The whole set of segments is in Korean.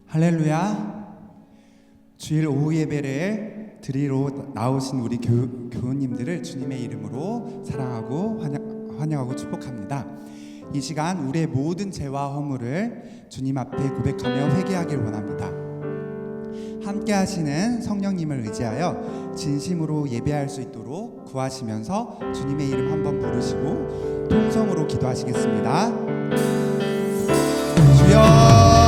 할렐루야. 주일 오후 예배를 드리러 나오신 우리 교우님들을 주님의 이름으로 사랑하고 환영하고 축복합니다. 이 시간 우리의 모든 죄와 허물을 주님 앞에 고백하며 회개하길 원합니다. 함께 하시는 성령님을 의지하여 진심으로 예배할 수 있도록 구하시면서 주님의 이름 한번 부르시고 통성으로 기도하시겠습니다. 주여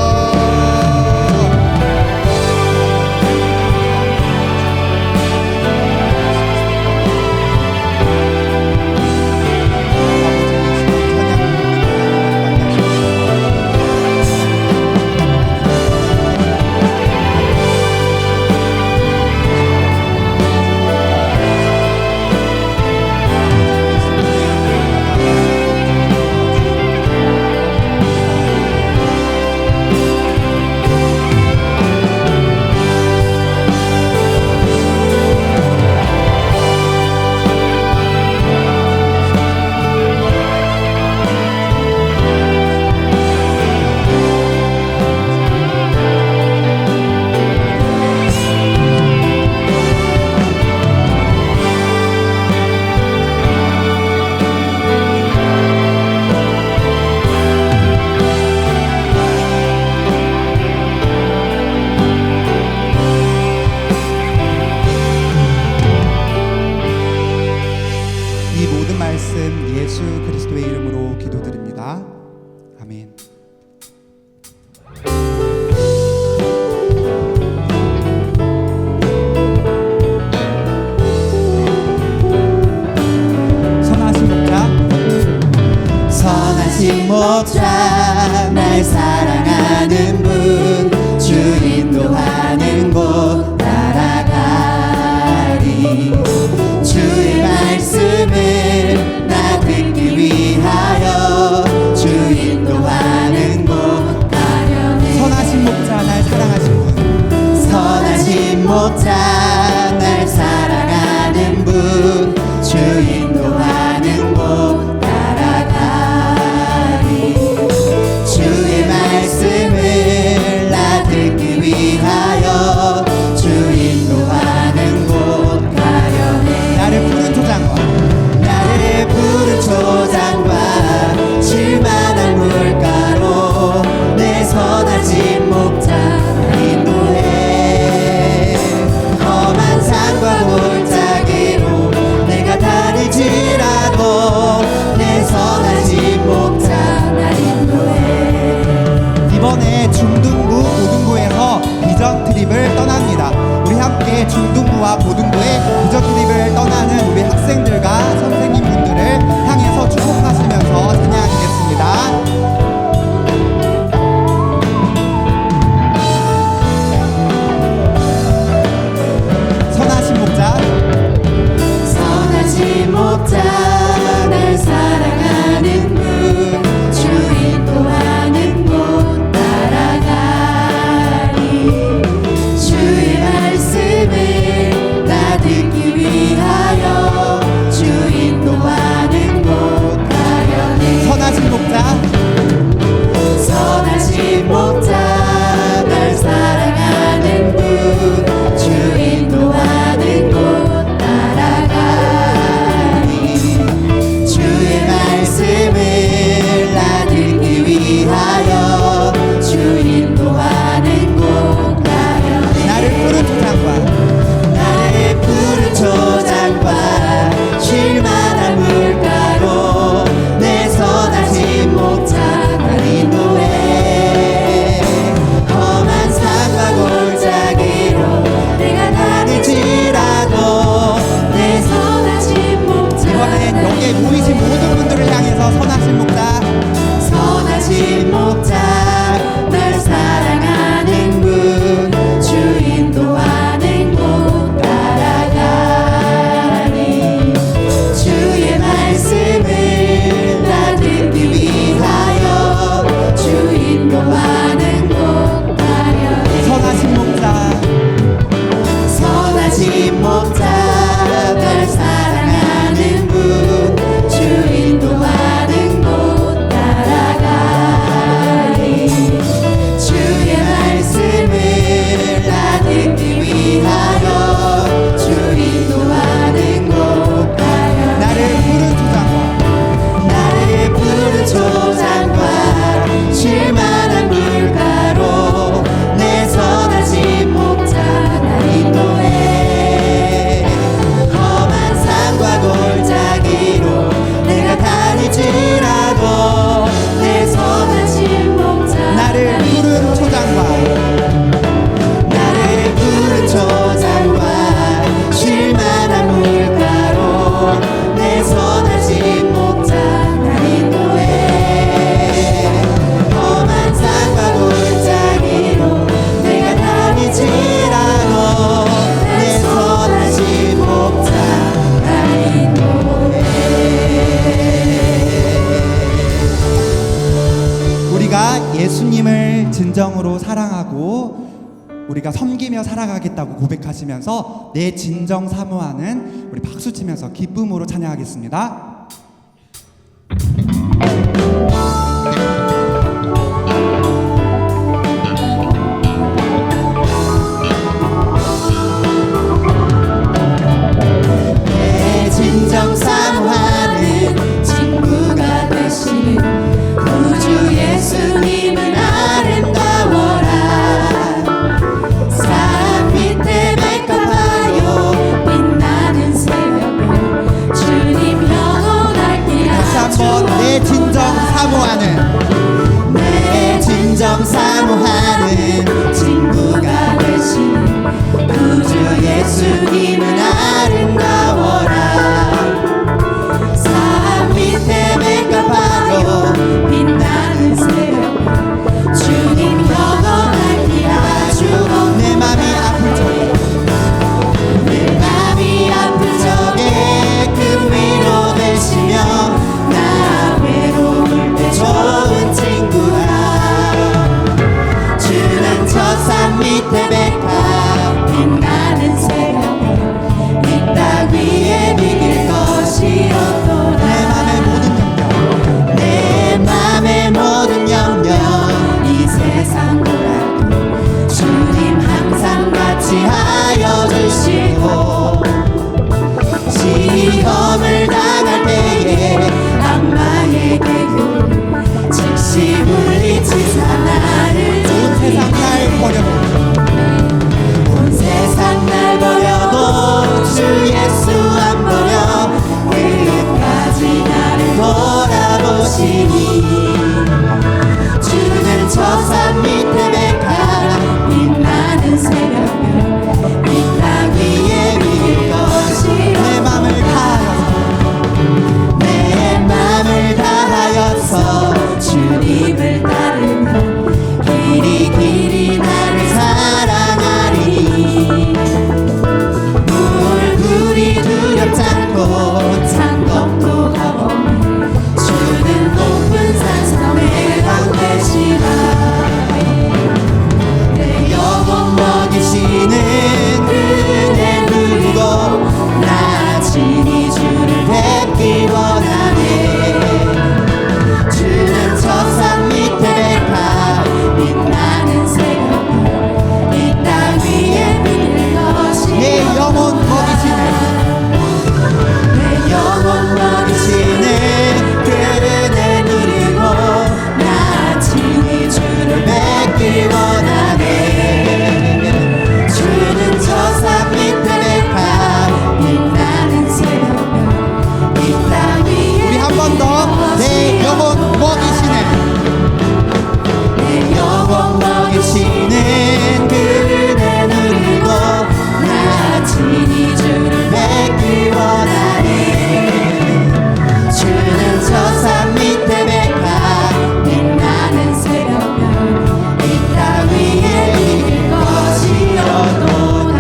예수 그리스도의 이름으로 기도드립니다. 아멘. 선하신 목자 날 사랑하는 분 주 인도하는 곳 따라가리. 주의 말씀을 나 듣기 위하여 주 인도하는 곳 가려네. 선하신 목자 날 사랑하신 분, 선하신 목자 날 사랑하는 분 주 인도하는 곳 따라가리. 주의 말씀을 나 듣기 위하여 주 인도하는 곳 가려네. 나를 푸른 초장과 초장과 쉴만한 물가로 내 선하신 목자 인도해. 험한 산과 골짜기로 내가 다닐지라도 내 선하신 목자 날 인도해. 이번에 중등부 고등부에서 비전 트립을 떠납니다. 우리 함께 중등부와 고등부의 비전 트립을 떠나는 우리 학생들과 선생님분들을 향해서 축복하시면서 찬양하시겠습니다. 선하신 목자 날 사랑하는 분 주 인도하는 곳 따라가리. 주의 말씀을 나 듣기 위하여 주 인도하는 곳 가려네. 선하신 목자 날 사랑하는 분 주 인도하는 곳 따라가리. 주의 말씀을 나 듣기 위하여 주 인도하는 곳 가려네. 나를 푸른 초장과 쉴만한 물가로 내 선하신 목자 날 인도해. 진정으로 사랑하고 우리가 섬기며 살아가겠다고 고백하시면서 내 진정 사모하는 우리 박수 치면서 기쁨으로 찬양하겠습니다. 내 진정 사모하는 친구가 되시는 구주 예수님은 아름다워라. 산 밑에 맥가봐요 빛나는 새벽별 주님 영원할 길 다시 한번 내 진정 사모하는 내 진정 사모하는 친구가 되시는 구주 예수님은 아름다워라. 산 밑에 맥가봐요 빛나는 새벽 주님 영원할 길 아주 내 맘이 아플 적에 내 맘이 아픈 적에 그 위로 되시며 나 외로울 때 좋은 친구라. 주는 저 산 밑에 백합 빛나는 새벽별 이 땅 위에 비길 것이 없도다. 내 맘의 모든 염려 이 세상 보라도 주님 항상 같이 하여 주시고 시험을 당할 때에 악마에게 그 즉시 물리치사 나를 온 세상 날 버려도 온 세상 날 버려도 주 예수 안 버려 끝까지 나를 돌아보시니 주는 저 산 밑에 백합 빛나는 새벽별 이 땅 위에 비길 것이 내 맘을 다하여 내 맘을 다하여서 주님을 따르며 길이 길이 나를 사랑하리. 물불이 두렵지 않고 창검도 가보니 주는 높은 산성에 강대시라. 내 영혼 먹이시는 그대 누리고 나 친히 주를 뵙기 원하네. 주는 저 산 밑에 백합 빛나는 새벽별 이 땅 위에 비길 것이 내 영혼 먹이시는 내 영혼 먹이시는 그대 누리고 나 친히 주를 뵙기 원하네. 주는 저 산 밑에 백합 빛나는 새벽별 이 땅 위에 우리 한 번 더 내 영혼 먹이시는 내 영혼 먹이시는 그대 누리고 나 친히 주를 뵙기 원하네. 주는 저 산 밑에 백합 빛나는 새벽별 이 땅 위에 비길 것이 없도다.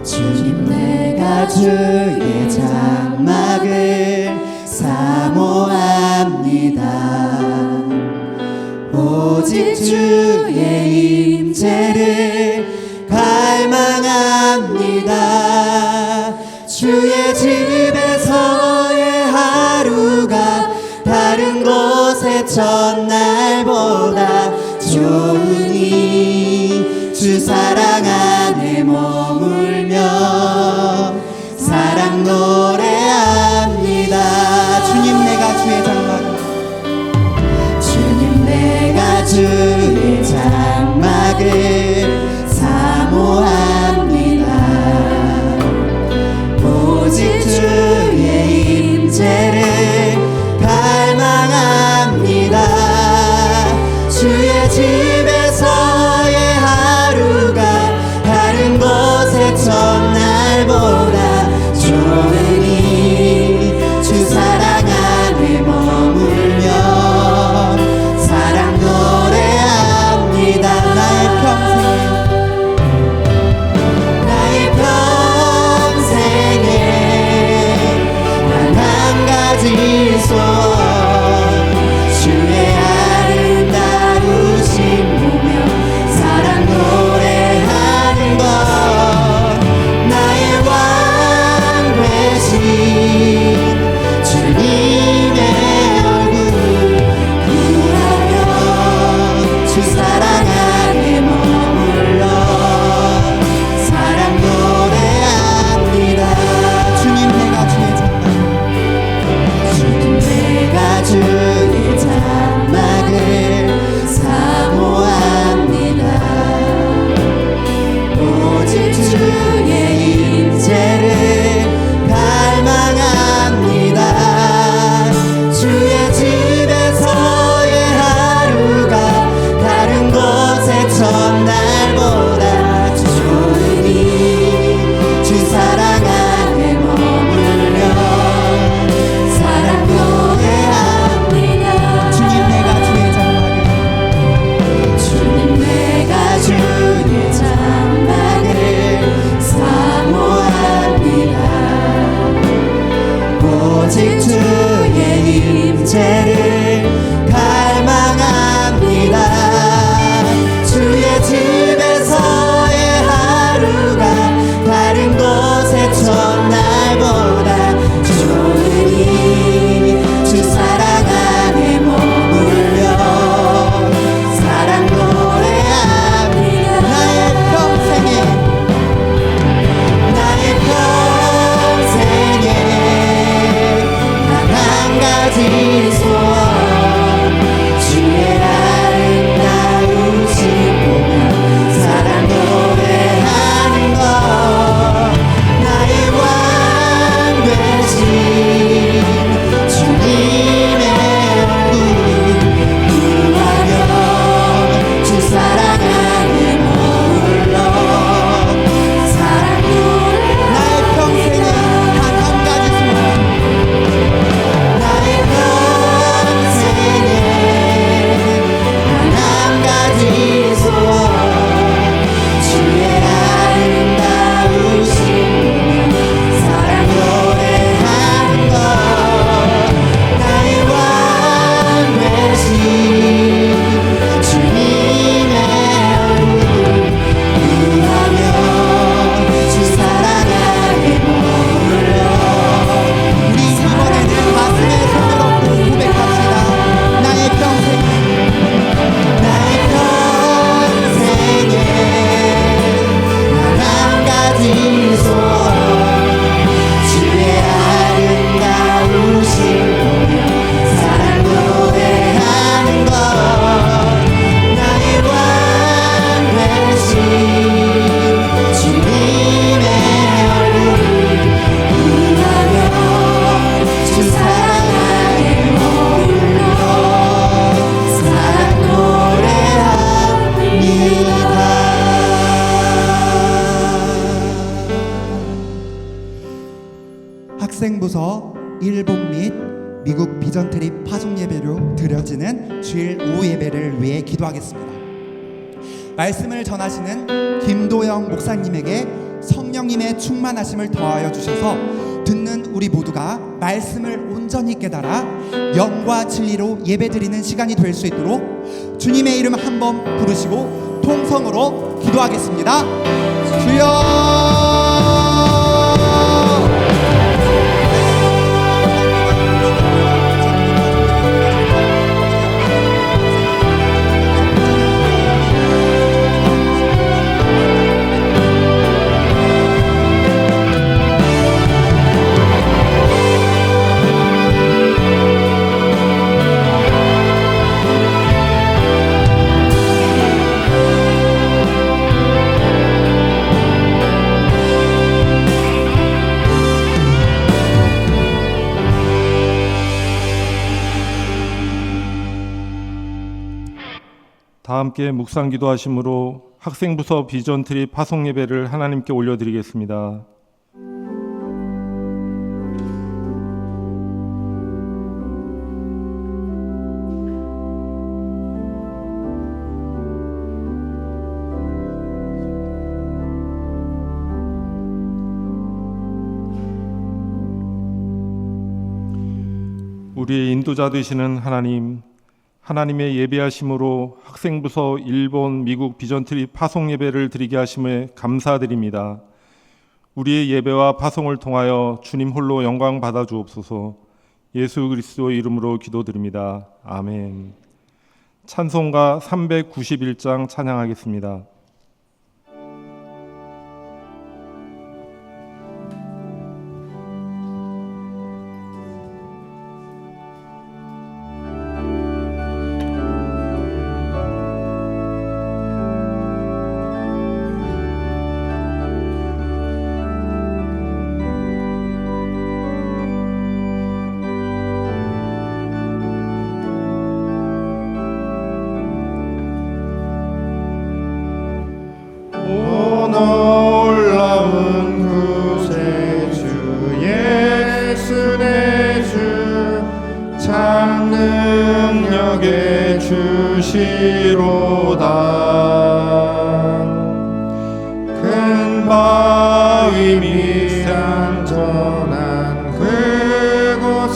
주님 내가 주의 장막을 사모합니다. 오직 주의 임재를 갈망합니다. 주의 집에서의 하루가 다른 곳의 첫날보다 좋으니 주 사랑 안에 머물며 사랑 노래합니다. 주님 내가 주의 장막 주님 내가 주의 장막을 사모합니다. 오직 주의 임재를 갈망합니다. 오직 주의 임재를 갈망합니다. 주의 집에서의 하루가 다른 곳의 첫날보다 좋으니 주 사랑 안에 머물며 사랑 노래합니다. 나의 평생에 단 한 가지 소원 주의 아름다우신 보며 사랑 노래하는 것 나의 왕 되신 주님의 얼굴 구하며 주 사랑 안에 머물러 사랑 노래 나의 평생에 단 한 가지 소원 나의 평생에 단 한 가지 소원 주의 아름다우신 사랑 노래하는 것 나의 왕 되신 주님의 얼굴 구하며 주 사랑 안에 머물러 우리 이번에는 가슴에 손을 얹고 고백합시다. 나의 평생에 단 한 가지 소원 주의 아름다우신 보며 사랑 노래하는 것 나의 왕 되신 주님의 얼굴 구하며 주 사랑 안에 머물러 사랑 노래합니다. 학생부서 일본 및 미국 비전 트립 파송 예배로 드려지는 주일 오후 예배를 위해 기도하겠습니다. 말씀을 전하시는 김도영 목사님에게 성령님의 충만하심을 더하여 주셔서 듣는 우리 모두가 말씀을 온전히 깨달아 영과 진리로 예배드리는 시간이 될 수 있도록 주님의 이름 한번 부르시고 통성으로 기도하겠습니다. 주여 다 함께 묵상 기도하심으로 학생부서 비전 트립 파송 예배를 하나님께 올려드리겠습니다. 우리의 인도자 되시는 하나님, 하나님의 예배하심으로 학생부서 일본, 미국 비전 트립 파송 예배를 드리게 하심에 감사드립니다. 우리의 예배와 파송을 통하여 주님 홀로 영광 받아 주옵소서. 예수 그리스도 이름으로 기도드립니다. 아멘. 찬송가 391장 찬양하겠습니다. 주시로다. 큰 바위 및 안전한 그곳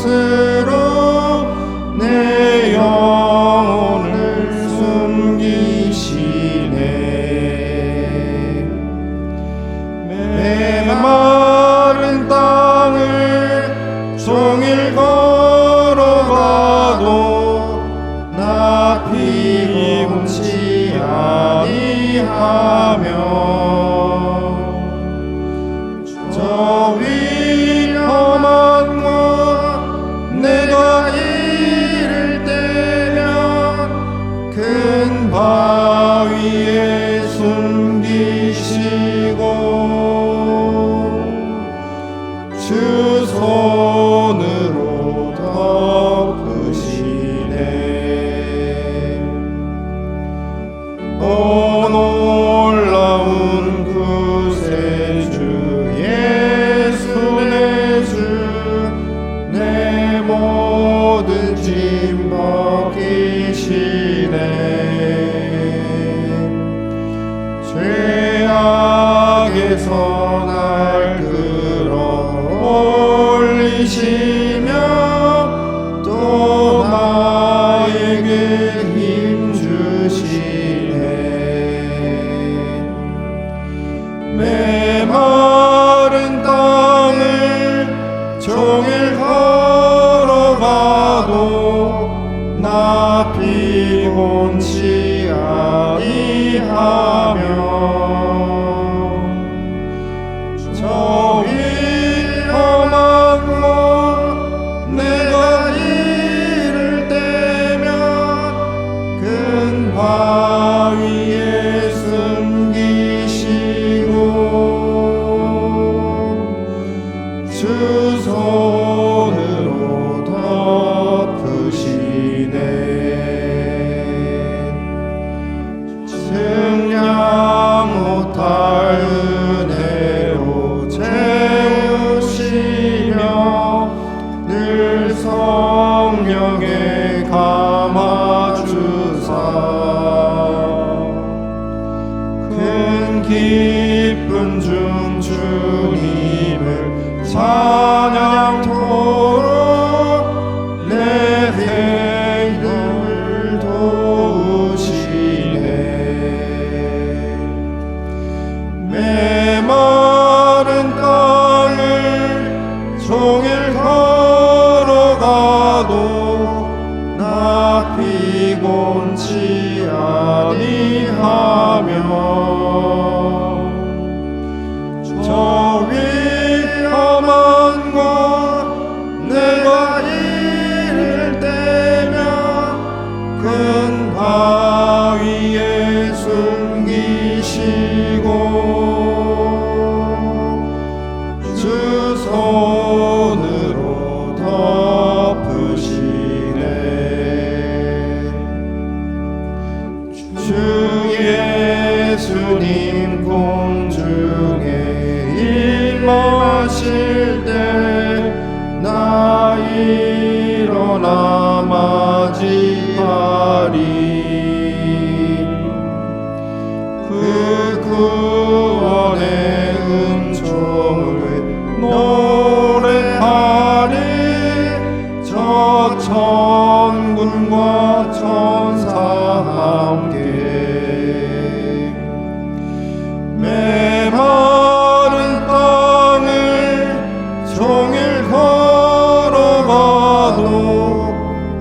위험한 곳 내가 이를 때면 큰 바위에 숨기시고 주 손으로 덮으시네. 놀라운 구세주 예수 내 모든 짐 벗기시네. 죄악에서 날 끌어올리시며 또 나에게 힘 주시네. 메마른 땅을 종일 걸어가도 나 피곤치 아니하며 저 위험한 곳 내가 이를 때면 큰 바위에 숨기시고 주 손으로 덮으시네. 증량 못할 은혜로 채우시며 늘 성령에 감아주사 큰 기쁨 중 주님을 찬양토록 내 행동을 도우시네. 메마른 땅을 종일 걸어가도 나 피곤치 아니하며 저 위험한 곳 내가 이를 때면 큰 바위에 숨기시고 주 손으로 덮으시네. 주 예수님 공중에 임하실 때 나 일어나 맞이하리. 그 구원의 은총을 노래하리. 저 천군과 천사 함께 메마른 땅을 종일 걸어가도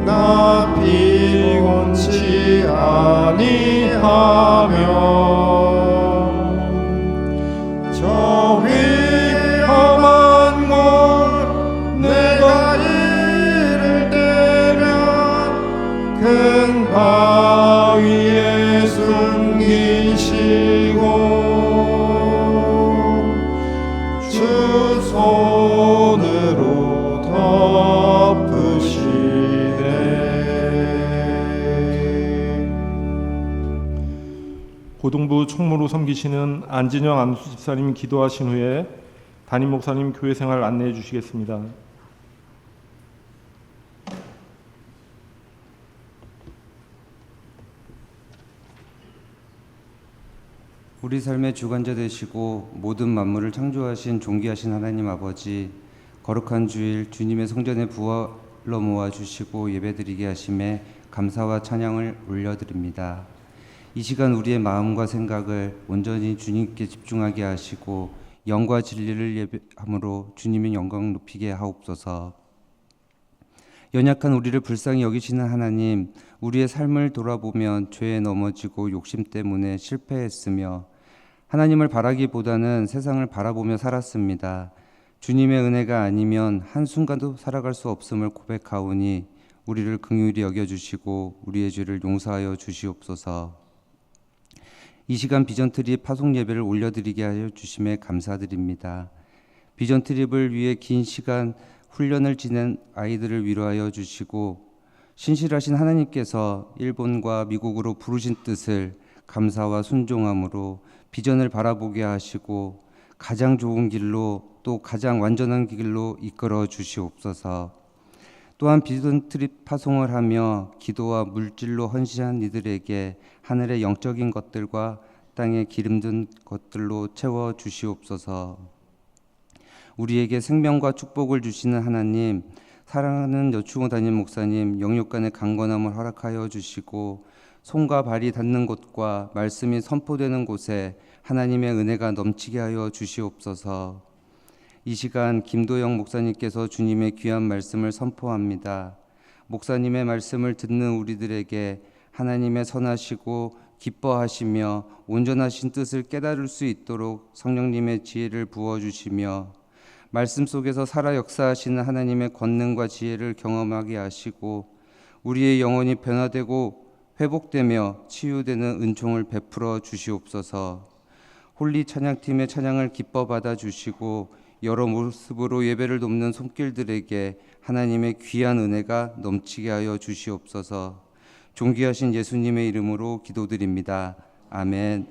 나 피곤치 아니하며 저 위험한 곳 내가 이를 때면 큰 바위에 숨기시고 주 손으로 덮으시네. 고등부 총무로 섬기시는 안진영 안수 집사님 기도하신 후에 담임 목사님 교회 생활 안내해 주시겠습니다. 우리 삶의 주관자 되시고 모든 만물을 창조하신 존귀하신 하나님 아버지, 거룩한 주일 주님의 성전에 부활로 모아주시고 예배드리게 하심에 감사와 찬양을 올려드립니다. 이 시간 우리의 마음과 생각을 온전히 주님께 집중하게 하시고 영과 진리를 예배함으로 주님의 영광 높이게 하옵소서. 연약한 우리를 불쌍히 여기시는 하나님, 우리의 삶을 돌아보면 죄에 넘어지고 욕심 때문에 실패했으며 하나님을 바라기보다는 세상을 바라보며 살았습니다. 주님의 은혜가 아니면 한순간도 살아갈 수 없음을 고백하오니 우리를 긍휼히 여겨주시고 우리의 죄를 용서하여 주시옵소서. 이 시간 비전트립 파송 예배를 올려드리게 하여 주심에 감사드립니다. 비전트립을 위해 긴 시간 훈련을 지낸 아이들을 위로하여 주시고 신실하신 하나님께서 일본과 미국으로 부르신 뜻을 감사와 순종함으로 비전을 바라보게 하시고 가장 좋은 길로 또 가장 완전한 길로 이끌어 주시옵소서. 또한 비전트립 파송을 하며 기도와 물질로 헌신한 이들에게 하늘의 영적인 것들과 땅에 기름든 것들로 채워 주시옵소서. 우리에게 생명과 축복을 주시는 하나님, 사랑하는 여충호 담임 목사님 영육간의 강건함을 허락하여 주시고 손과 발이 닿는 곳과 말씀이 선포되는 곳에 하나님의 은혜가 넘치게 하여 주시옵소서. 이 시간 김도영 목사님께서 주님의 귀한 말씀을 선포합니다. 목사님의 말씀을 듣는 우리들에게 하나님의 선하시고 기뻐하시며 온전하신 뜻을 깨달을 수 있도록 성령님의 지혜를 부어주시며 말씀 속에서 살아 역사하시는 하나님의 권능과 지혜를 경험하게 하시고 우리의 영혼이 변화되고 회복되며 치유되는 은총을 베풀어 주시옵소서. 홀리 찬양팀의 찬양을 기뻐 받아 주시고 여러 모습으로 예배를 돕는 손길들에게 하나님의 귀한 은혜가 넘치게 하여 주시옵소서. 존귀하신 예수님의 이름으로 기도드립니다. 아멘.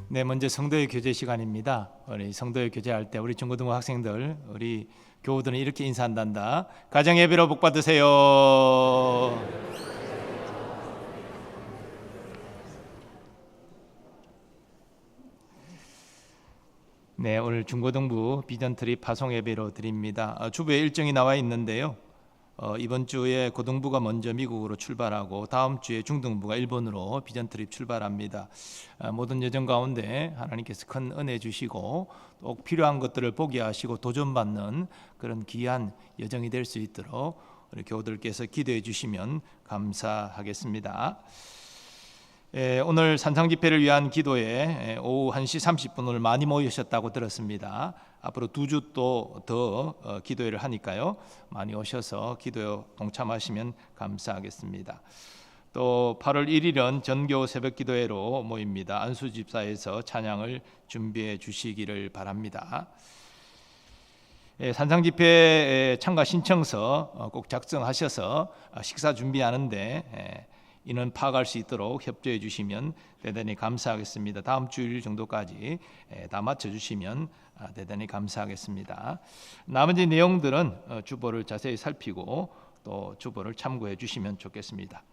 네, 먼저 성도의 교제 시간입니다. 우리 성도의 교제할 때 우리 중고등부 학생들, 우리 교우들은 이렇게 인사한단다. 가정 예배로 복 받으세요. 네, 오늘 중고등부 비전트립 파송 예배로 드립니다. 주부의 일정이 나와 있는데요. 이번 주에 고등부가 먼저 미국으로 출발하고 다음 주에 중등부가 일본으로 비전트립 출발합니다. 모든 여정 가운데 하나님께서 큰 은혜 주시고 또 필요한 것들을 보게 하시고 도전받는 그런 귀한 여정이 될 수 있도록 우리 교우들께서 기도해 주시면 감사하겠습니다. 오늘 산상 집회를 위한 기도에 오후 1시 30분을 많이 모이셨다고 들었습니다. 앞으로 2주 또 더 기도회를 하니까요. 많이 오셔서 기도에 동참하시면 감사하겠습니다. 또 8월 1일은 전교 새벽 기도회로 모입니다. 안수 집사에서 찬양을 준비해 주시기를 바랍니다. 산상 집회 참가 신청서 꼭 작성하셔서 식사 준비하는데 인원 파악할 수 있도록 협조해 주시면 대단히 감사하겠습니다. 다음 주일 정도까지 다 맞춰주시면 대단히 감사하겠습니다. 나머지 내용들은 주보를 자세히 살피고 또 주보를 참고해 주시면 좋겠습니다.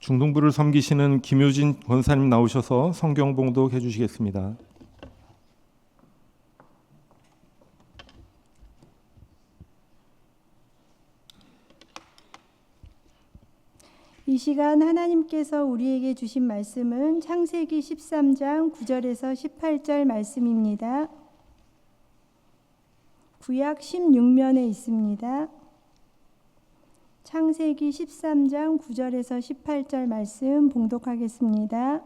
중등부를 섬기시는 김효진 권사님 나오셔서 성경 봉독해 주시겠습니다. 이 시간 하나님께서 우리에게 주신 말씀은 창세기 13장 9절에서 18절 말씀입니다. 구약 16면에 있습니다. 창세기 13장 9절에서 18절 말씀 봉독하겠습니다.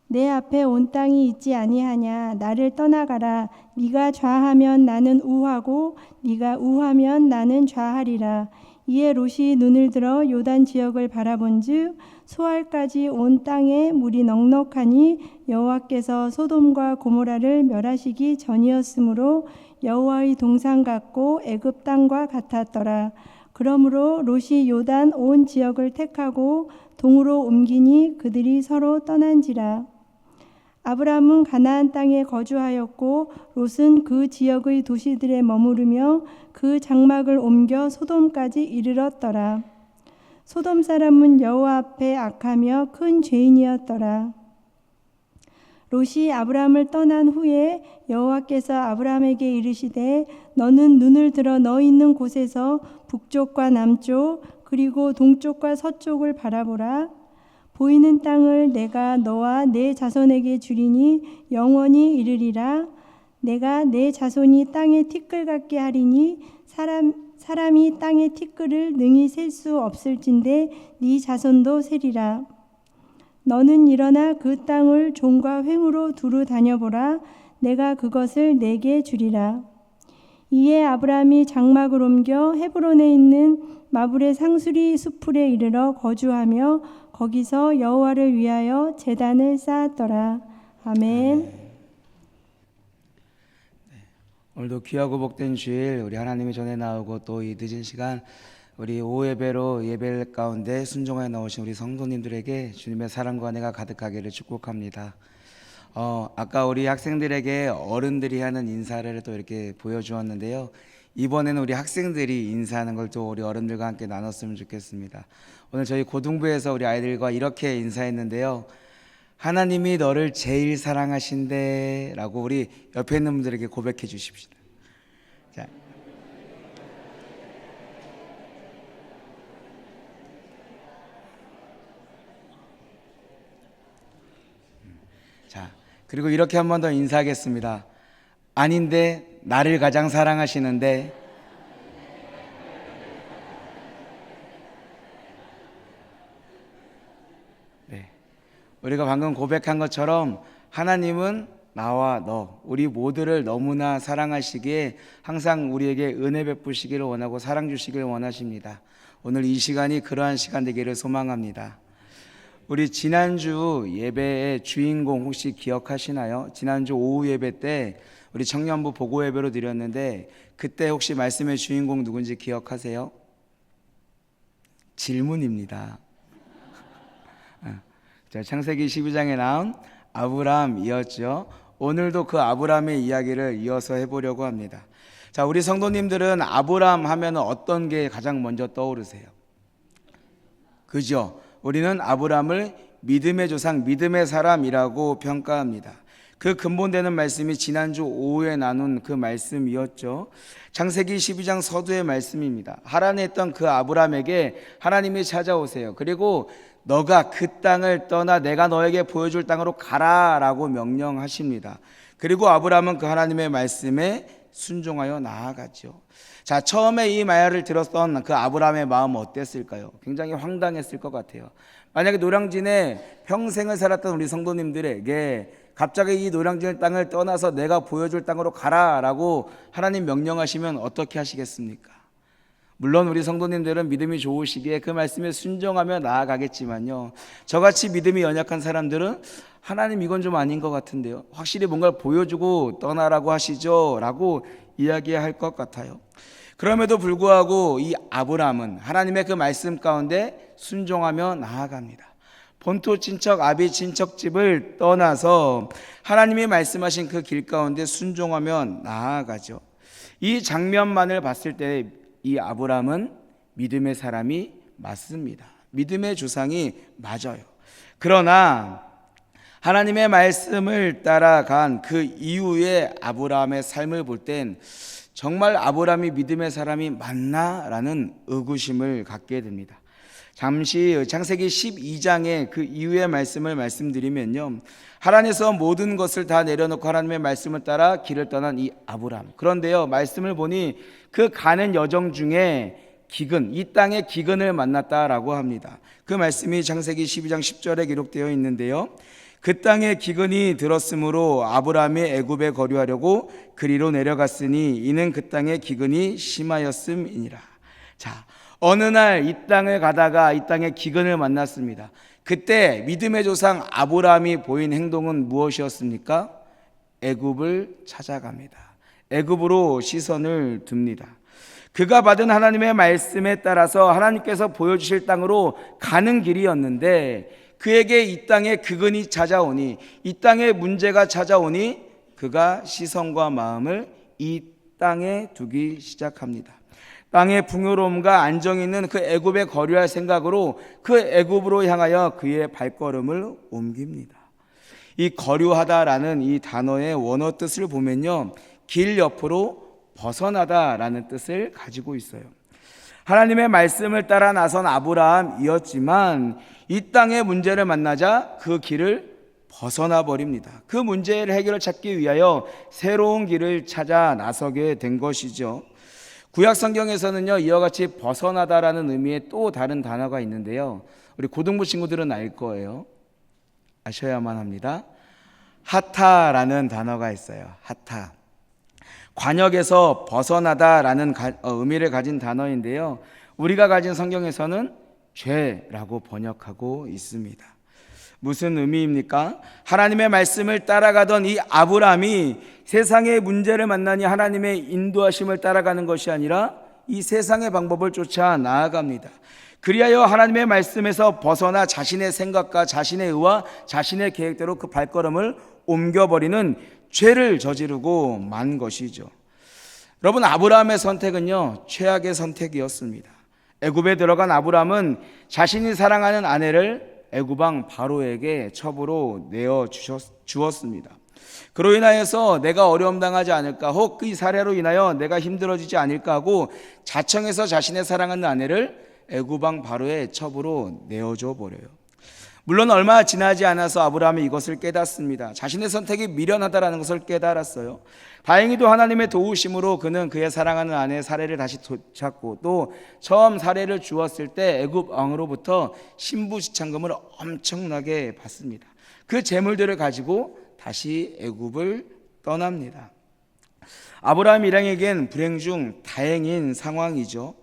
내 앞에 온 땅이 있지 아니하냐. 나를 떠나가라. 네가 좌하면 나는 우하고 네가 우하면 나는 좌하리라. 이에 롯이 눈을 들어 요단 지역을 바라본즉 소알까지 온 땅에 물이 넉넉하니 여호와께서 소돔과 고모라를 멸하시기 전이었으므로 여호와의 동산 같고 애굽 땅과 같았더라. 그러므로 롯이 요단 온 지역을 택하고 동으로 옮기니 그들이 서로 떠난지라. 아브람은 가나안 땅에 거주하였고 롯은 그 지역의 도시들에 머무르며 그 장막을 옮겨 소돔까지 이르렀더라. 소돔 사람은 여호와 앞에 악하며 큰 죄인이었더라. 롯이 아브람을 떠난 후에 여호와께서 아브람에게 이르시되 너는 눈을 들어 너 있는 곳에서 북쪽과 남쪽 그리고 동쪽과 서쪽을 바라보라. 보이는 땅을 내가 너와 내 자손에게 주리니 영원히 이르리라. 내가 내 자손이 땅의 티끌 같게 하리니 사람이 땅의 티끌을 능히 셀 수 없을진데 네 자손도 세리라. 너는 일어나 그 땅을 종과 횡으로 두루 다녀보라. 내가 그것을 내게 주리라. 이에 아브라함이 장막을 옮겨 헤브론에 있는 마불의 상수리 수풀에 이르러 거주하며 거기서 여호와를 위하여 제단을 쌓았더라. 아멘. 오늘도 귀하고 복된 주일 우리 하나님의 전에 나오고 또 이 늦은 시간 우리 오후 예배로 예배 가운데 순종하여 나오신 우리 성도님들에게 주님의 사랑과 은혜가 가득하기를 축복합니다. 아까 우리 학생들에게 어른들이 하는 인사를 또 이렇게 보여주었는데요. 이번에는 우리 학생들이 인사하는 걸 또 우리 어른들과 함께 나눴으면 좋겠습니다. 오늘 저희 고등부에서 우리 아이들과 이렇게 인사했는데요. 하나님이 너를 제일 사랑하신대 라고 우리 옆에 있는 분들에게 고백해 주십시오. 자, 그리고 이렇게 한 번 더 인사하겠습니다. 아닌데 나를 가장 사랑하시는데. 네, 우리가 방금 고백한 것처럼 하나님은 나와 너, 우리 모두를 너무나 사랑하시기에 항상 우리에게 은혜 베푸시기를 원하고 사랑 주시기를 원하십니다. 오늘 이 시간이 그러한 시간 되기를 소망합니다. 우리 지난주 예배의 주인공 혹시 기억하시나요? 지난주 오후 예배 때 우리 청년부 보고 예배로 드렸는데 그때 혹시 말씀의 주인공 누군지 기억하세요? 질문입니다. 자, 창세기 12장에 나온 아브라함이었죠. 오늘도 그 아브라함의 이야기를 이어서 해보려고 합니다. 자, 우리 성도님들은 아브라함 하면 어떤 게 가장 먼저 떠오르세요? 그죠? 우리는 아브라함을 믿음의 조상, 믿음의 사람이라고 평가합니다. 그 근본되는 말씀이 지난주 오후에 나눈 그 말씀이었죠. 창세기 12장 서두의 말씀입니다. 하란에 있던 그 아브라함에게 하나님이 찾아오세요. 그리고 너가 그 땅을 떠나 내가 너에게 보여줄 땅으로 가라라고 명령하십니다. 그리고 아브라함은 그 하나님의 말씀에 순종하여 나아갔죠. 자, 처음에 이 말을 들었던 그 아브라함의 마음은 어땠을까요? 굉장히 황당했을 것 같아요. 만약에 노량진에 평생을 살았던 우리 성도님들에게 갑자기 이 노량진 땅을 떠나서 내가 보여줄 땅으로 가라라고 하나님 명령하시면 어떻게 하시겠습니까? 물론 우리 성도님들은 믿음이 좋으시기에 그 말씀에 순종하며 나아가겠지만요, 저같이 믿음이 연약한 사람들은 하나님 이건 좀 아닌 것 같은데요, 확실히 뭔가를 보여주고 떠나라고 하시죠 라고 이야기할 것 같아요. 그럼에도 불구하고 이 아브라함은 하나님의 그 말씀 가운데 순종하며 나아갑니다. 본토 친척 아비 친척집을 떠나서 하나님이 말씀하신 그 길 가운데 순종하며 나아가죠. 이 장면만을 봤을 때 이 아브라함은 믿음의 사람이 맞습니다. 믿음의 조상이 맞아요. 그러나 하나님의 말씀을 따라간 그 이후에 아브라함의 삶을 볼 땐 정말 아브라함이 믿음의 사람이 맞나라는 의구심을 갖게 됩니다. 잠시 창세기 12장의 그 이후의 말씀을 말씀드리면요, 하란에서 모든 것을 다 내려놓고 하나님의 말씀을 따라 길을 떠난 이 아브라함. 그런데요, 말씀을 보니 그 가는 여정 중에 기근, 이 땅의 기근을 만났다라고 합니다. 그 말씀이 창세기 12장 10절에 기록되어 있는데요, 그 땅에 기근이 들었으므로 아브라함이 애굽에 거류하려고 그리로 내려갔으니 이는 그 땅에 기근이 심하였음이니라. 자, 어느 날 이 땅을 가다가 이 땅에 기근을 만났습니다. 그때 믿음의 조상 아브라함이 보인 행동은 무엇이었습니까? 애굽을 찾아갑니다. 애굽으로 시선을 둡니다. 그가 받은 하나님의 말씀에 따라서 하나님께서 보여주실 땅으로 가는 길이었는데 그에게 이 땅에 기근이 찾아오니, 이 땅에 문제가 찾아오니 그가 시선과 마음을 이 땅에 두기 시작합니다. 땅의 풍요로움과 안정이 있는 그 애굽에 거류할 생각으로 그 애굽으로 향하여 그의 발걸음을 옮깁니다. 이 거류하다라는 이 단어의 원어 뜻을 보면요, 길 옆으로 벗어나다라는 뜻을 가지고 있어요. 하나님의 말씀을 따라 나선 아브라함이었지만 이 땅의 문제를 만나자 그 길을 벗어나 버립니다. 그 문제를 해결을 찾기 위하여 새로운 길을 찾아 나서게 된 것이죠. 구약 성경에서는요, 이와 같이 벗어나다라는 의미의 또 다른 단어가 있는데요. 우리 고등부 친구들은 알 거예요. 아셔야만 합니다. 하타라는 단어가 있어요. 하타. 관역에서 벗어나다라는 의미를 가진 단어인데요. 우리가 가진 성경에서는 죄라고 번역하고 있습니다. 무슨 의미입니까? 하나님의 말씀을 따라가던 이 아브라함이 세상의 문제를 만나니 하나님의 인도하심을 따라가는 것이 아니라 이 세상의 방법을 쫓아 나아갑니다. 그리하여 하나님의 말씀에서 벗어나 자신의 생각과 자신의 의와 자신의 계획대로 그 발걸음을 옮겨버리는 죄를 저지르고 만 것이죠. 여러분, 아브라함의 선택은요, 최악의 선택이었습니다. 애굽에 들어간 아브라함은 자신이 사랑하는 아내를 애굽왕 바로에게 첩으로 내어 주었습니다. 그로 인하여서 내가 어려움 당하지 않을까, 혹 그 사례로 인하여 내가 힘들어지지 않을까 하고 자청해서 자신의 사랑하는 아내를 애굽왕 바로의 첩으로 내어줘 버려요. 물론 얼마 지나지 않아서 아브라함이 이것을 깨닫습니다. 자신의 선택이 미련하다라는 것을 깨달았어요. 다행히도 하나님의 도우심으로 그는 그의 사랑하는 아내의 사례를 다시 되찾고 또 처음 사례를 주었을 때 애굽 왕으로부터 신부지참금을 엄청나게 받습니다. 그 재물들을 가지고 다시 애굽을 떠납니다. 아브라함 일행에겐 불행 중 다행인 상황이죠.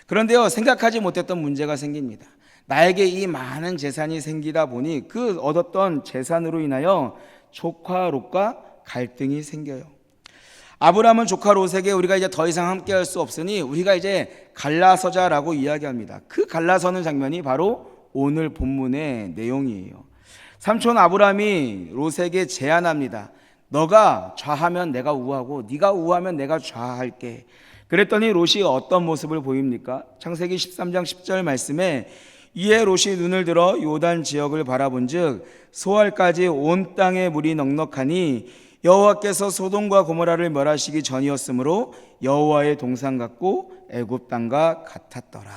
그런데요, 생각하지 못했던 문제가 생깁니다. 나에게 이 많은 재산이 생기다 보니 그 얻었던 재산으로 인하여 조카 롯과 갈등이 생겨요. 아브라함은 조카 롯에게 우리가 이제 더 이상 함께할 수 없으니 우리가 이제 갈라서자라고 이야기합니다. 그 갈라서는 장면이 바로 오늘 본문의 내용이에요. 삼촌 아브라함이 롯에게 제안합니다. 너가 좌하면 내가 우하고 네가 우하면 내가 좌할게. 그랬더니 롯이 어떤 모습을 보입니까? 창세기 13장 10절 말씀에 이에 롯이 눈을 들어 요단 지역을 바라본즉 소알까지 온 땅에 물이 넉넉하니 여호와께서 소돔과 고모라를 멸하시기 전이었으므로 여호와의 동산 같고 애굽 땅과 같았더라.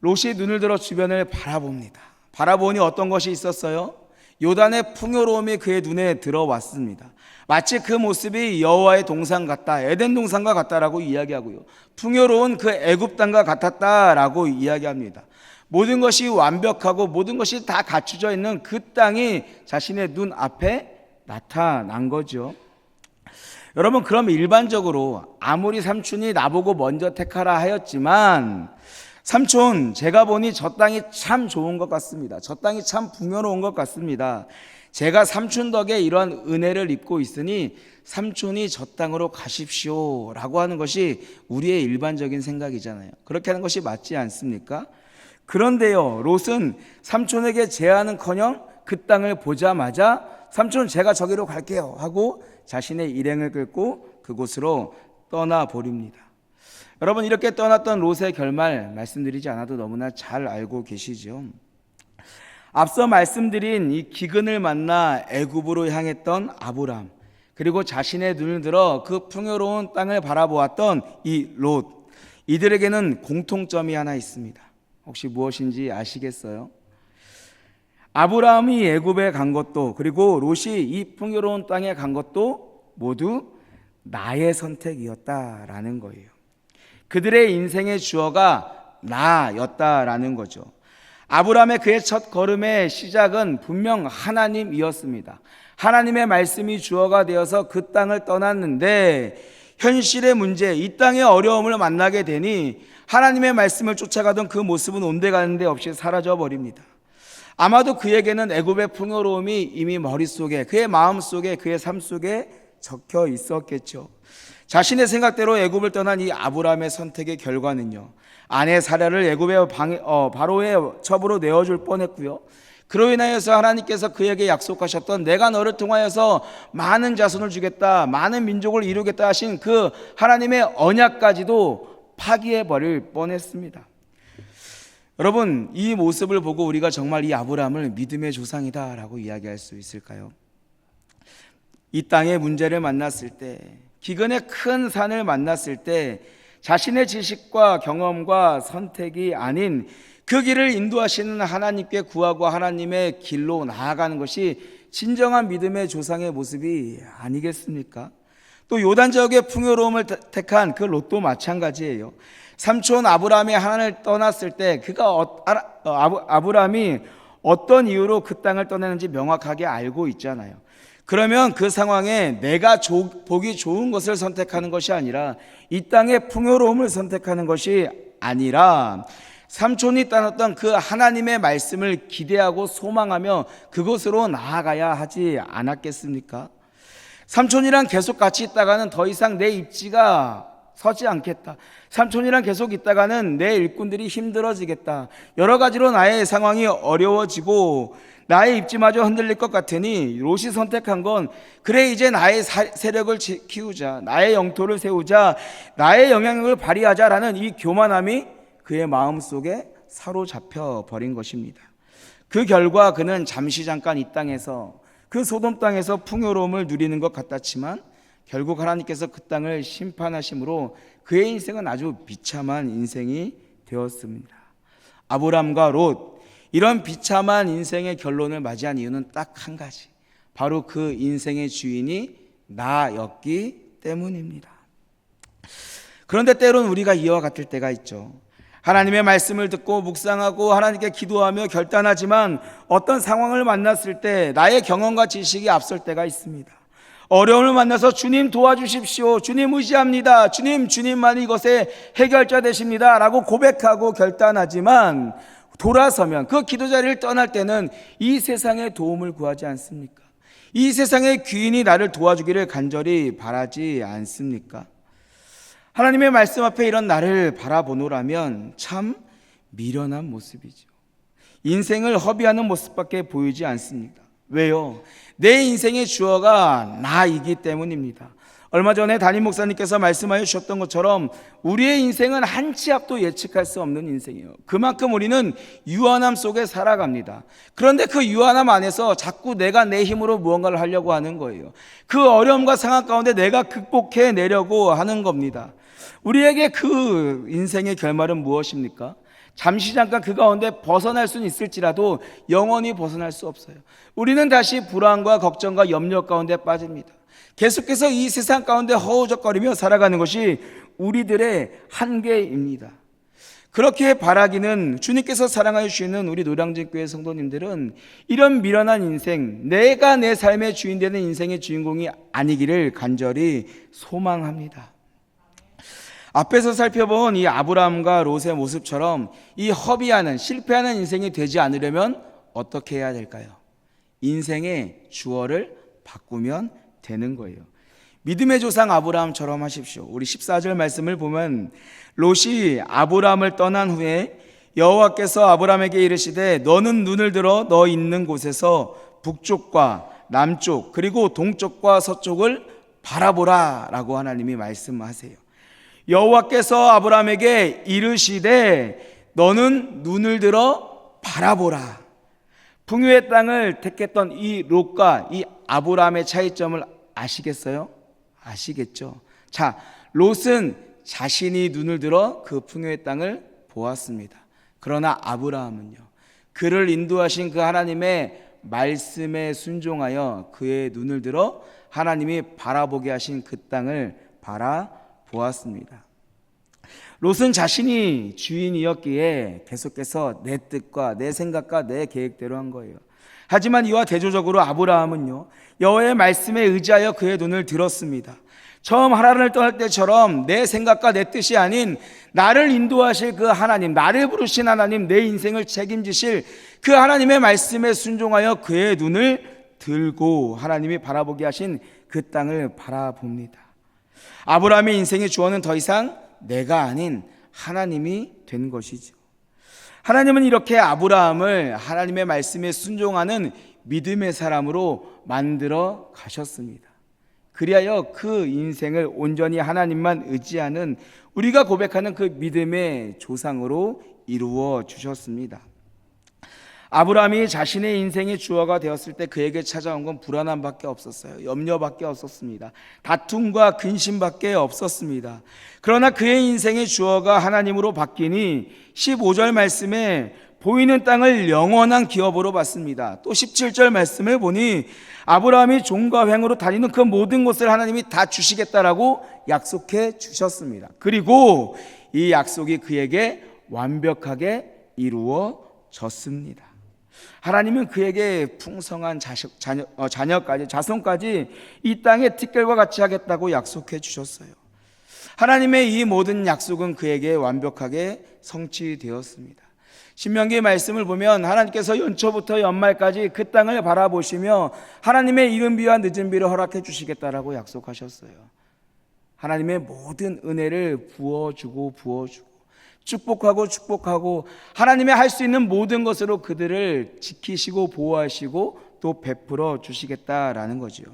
롯이 눈을 들어 주변을 바라봅니다. 바라보니 어떤 것이 있었어요? 요단의 풍요로움이 그의 눈에 들어왔습니다. 마치 그 모습이 여호와의 동산 같다, 에덴 동산과 같다라고 이야기하고요. 풍요로운 그 애굽 땅과 같았다라고 이야기합니다. 모든 것이 완벽하고 모든 것이 다 갖추져 있는 그 땅이 자신의 눈 앞에 나타난 거죠. 여러분, 그럼 일반적으로 아무리 삼촌이 나보고 먼저 택하라 하였지만 삼촌, 제가 보니 저 땅이 참 좋은 것 같습니다. 저 땅이 참 풍요로운 것 같습니다. 제가 삼촌 덕에 이러한 은혜를 입고 있으니 삼촌이 저 땅으로 가십시오 라고 하는 것이 우리의 일반적인 생각이잖아요. 그렇게 하는 것이 맞지 않습니까? 그런데요, 롯은 삼촌에게 제안은커녕 그 땅을 보자마자 삼촌, 제가 저기로 갈게요 하고 자신의 일행을 끌고 그곳으로 떠나버립니다. 여러분, 이렇게 떠났던 롯의 결말 말씀드리지 않아도 너무나 잘 알고 계시죠. 앞서 말씀드린 이 기근을 만나 애굽으로 향했던 아브람, 그리고 자신의 눈을 들어 그 풍요로운 땅을 바라보았던 이 롯, 이들에게는 공통점이 하나 있습니다. 혹시 무엇인지 아시겠어요? 아브라함이 애굽에 간 것도 그리고 롯이 이 풍요로운 땅에 간 것도 모두 나의 선택이었다라는 거예요. 그들의 인생의 주어가 나였다라는 거죠. 아브라함의 그의 첫 걸음의 시작은 분명 하나님이었습니다. 하나님의 말씀이 주어가 되어서 그 땅을 떠났는데 현실의 문제, 이 땅의 어려움을 만나게 되니 하나님의 말씀을 쫓아가던 그 모습은 온데간데 없이 사라져 버립니다. 아마도 그에게는 애굽의 풍요로움이 이미 머릿속에, 그의 마음속에, 그의 삶 속에 적혀 있었겠죠. 자신의 생각대로 애굽을 떠난 이 아브라함의 선택의 결과는요, 아내 사라를 애굽의 바로의 첩으로 내어줄 뻔했고요. 그로 인하여서 하나님께서 그에게 약속하셨던 내가 너를 통하여서 많은 자손을 주겠다, 많은 민족을 이루겠다 하신 그 하나님의 언약까지도 파기해버릴 뻔했습니다. 여러분, 이 모습을 보고 우리가 정말 이 아브라함을 믿음의 조상이다 라고 이야기할 수 있을까요? 이 땅의 문제를 만났을 때, 기근의 큰 산을 만났을 때 자신의 지식과 경험과 선택이 아닌 그 길을 인도하시는 하나님께 구하고 하나님의 길로 나아가는 것이 진정한 믿음의 조상의 모습이 아니겠습니까? 또 요단 지역의 풍요로움을 택한 그 롯도 마찬가지예요. 삼촌 아브라함이 하나님을 떠났을 때 아브라함이 어떤 이유로 그 땅을 떠나는지 명확하게 알고 있잖아요. 그러면 그 상황에 내가 보기 좋은 것을 선택하는 것이 아니라 이 땅의 풍요로움을 선택하는 것이 아니라 삼촌이 따랐던 그 하나님의 말씀을 기대하고 소망하며 그곳으로 나아가야 하지 않았겠습니까? 삼촌이랑 계속 같이 있다가는 더 이상 내 입지가 서지 않겠다. 삼촌이랑 계속 있다가는 내 일꾼들이 힘들어지겠다. 여러 가지로 나의 상황이 어려워지고 나의 입지마저 흔들릴 것 같으니 롯이 선택한 건 그래 이제 나의 세력을 키우자, 나의 영토를 세우자, 나의 영향력을 발휘하자라는 이 교만함이 그의 마음속에 사로잡혀 버린 것입니다. 그 결과 그는 잠깐 이 땅에서 그 소돔 땅에서 풍요로움을 누리는 것 같았지만 결국 하나님께서 그 땅을 심판하심으로 그의 인생은 아주 비참한 인생이 되었습니다. 아브람과 롯, 이런 비참한 인생의 결론을 맞이한 이유는 딱 한 가지, 바로 그 인생의 주인이 나였기 때문입니다. 그런데 때론 우리가 이와 같을 때가 있죠. 하나님의 말씀을 듣고 묵상하고 하나님께 기도하며 결단하지만 어떤 상황을 만났을 때 나의 경험과 지식이 앞설 때가 있습니다. 어려움을 만나서 주님 도와주십시오, 주님 의지합니다, 주님만이 이것의 해결자 되십니다 라고 고백하고 결단하지만 돌아서면 그 기도 자리를 떠날 때는 이 세상의 도움을 구하지 않습니까? 이 세상의 귀인이 나를 도와주기를 간절히 바라지 않습니까? 하나님의 말씀 앞에 이런 나를 바라보노라면 참 미련한 모습이죠. 인생을 허비하는 모습밖에 보이지 않습니다. 왜요? 내 인생의 주어가 나이기 때문입니다. 얼마 전에 담임 목사님께서 말씀하여 주셨던 것처럼 우리의 인생은 한 치 앞도 예측할 수 없는 인생이에요. 그만큼 우리는 유한함 속에 살아갑니다. 그런데 그 유한함 안에서 자꾸 내가 내 힘으로 무언가를 하려고 하는 거예요. 그 어려움과 상황 가운데 내가 극복해내려고 하는 겁니다. 우리에게 그 인생의 결말은 무엇입니까? 잠깐 그 가운데 벗어날 수는 있을지라도 영원히 벗어날 수 없어요. 우리는 다시 불안과 걱정과 염려 가운데 빠집니다. 계속해서 이 세상 가운데 허우적거리며 살아가는 것이 우리들의 한계입니다. 그렇게 바라기는 주님께서 사랑하여 주시는 우리 노량진교회 성도님들은 이런 미련한 인생, 내가 내 삶의 주인 되는 인생의 주인공이 아니기를 간절히 소망합니다. 앞에서 살펴본 이 아브라함과 롯의 모습처럼 이 허비하는, 실패하는 인생이 되지 않으려면 어떻게 해야 될까요? 인생의 주어를 바꾸면 되는 거예요. 믿음의 조상 아브라함처럼 하십시오. 우리 14절 말씀을 보면 롯이 아브라함을 떠난 후에 여호와께서 아브라함에게 이르시되 너는 눈을 들어 너 있는 곳에서 북쪽과 남쪽 그리고 동쪽과 서쪽을 바라보라 라고 하나님이 말씀하세요. 여호와께서 아브라함에게 이르시되 너는 눈을 들어 바라보라. 풍요의 땅을 택했던 이 롯과 이 아브라함의 차이점을 아시겠어요? 아시겠죠? 자, 롯은 자신이 눈을 들어 그 풍요의 땅을 보았습니다. 그러나 아브라함은요, 그를 인도하신 그 하나님의 말씀에 순종하여 그의 눈을 들어 하나님이 바라보게 하신 그 땅을 바라보았습니다. 롯은 자신이 주인이었기에 계속해서 내 뜻과 내 생각과 내 계획대로 한 거예요. 하지만 이와 대조적으로 아브라함은요, 여호와의 말씀에 의지하여 그의 눈을 들었습니다. 처음 하란을 떠날 때처럼 내 생각과 내 뜻이 아닌 나를 인도하실 그 하나님, 나를 부르신 하나님, 내 인생을 책임지실 그 하나님의 말씀에 순종하여 그의 눈을 들고 하나님이 바라보게 하신 그 땅을 바라봅니다. 아브라함의 인생의 주어는 더 이상 내가 아닌 하나님이 된 것이죠. 하나님은 이렇게 아브라함을 하나님의 말씀에 순종하는 믿음의 사람으로 만들어 가셨습니다. 그리하여 그 인생을 온전히 하나님만 의지하는 우리가 고백하는 그 믿음의 조상으로 이루어 주셨습니다. 아브라함이 자신의 인생의 주어가 되었을 때 그에게 찾아온 건 불안함밖에 없었어요. 염려밖에 없었습니다. 다툼과 근심밖에 없었습니다. 그러나 그의 인생의 주어가 하나님으로 바뀌니 15절 말씀에 보이는 땅을 영원한 기업으로 받습니다. 또 17절 말씀을 보니 아브라함이 종과 횡으로 다니는 그 모든 것을 하나님이 다 주시겠다라고 약속해 주셨습니다. 그리고 이 약속이 그에게 완벽하게 이루어졌습니다. 하나님은 그에게 풍성한 자녀까지, 자손까지 이 땅의 특결과 같이 하겠다고 약속해 주셨어요. 하나님의 이 모든 약속은 그에게 완벽하게 성취되었습니다. 신명기 말씀을 보면 하나님께서 연초부터 연말까지 그 땅을 바라보시며 하나님의 이른 비와 늦은 비를 허락해 주시겠다라고 약속하셨어요. 하나님의 모든 은혜를 부어주고 축복하고 하나님의 할 수 있는 모든 것으로 그들을 지키시고 보호하시고 또 베풀어 주시겠다라는 거죠.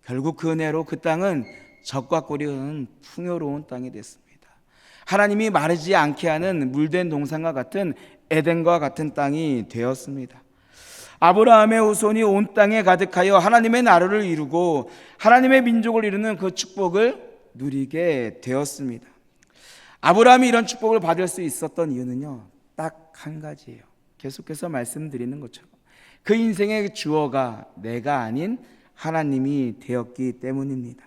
결국 그 은혜로 그 땅은 젖과 꿀이 흐르는 풍요로운 땅이 됐습니다. 하나님이 마르지 않게 하는 물된 동산과 같은 에덴과 같은 땅이 되었습니다. 아브라함의 후손이 온 땅에 가득하여 하나님의 나라를 이루고 하나님의 민족을 이루는 그 축복을 누리게 되었습니다. 아브라함이 이런 축복을 받을 수 있었던 이유는요, 딱 한 가지예요. 계속해서 말씀드리는 것처럼 그 인생의 주어가 내가 아닌 하나님이 되었기 때문입니다.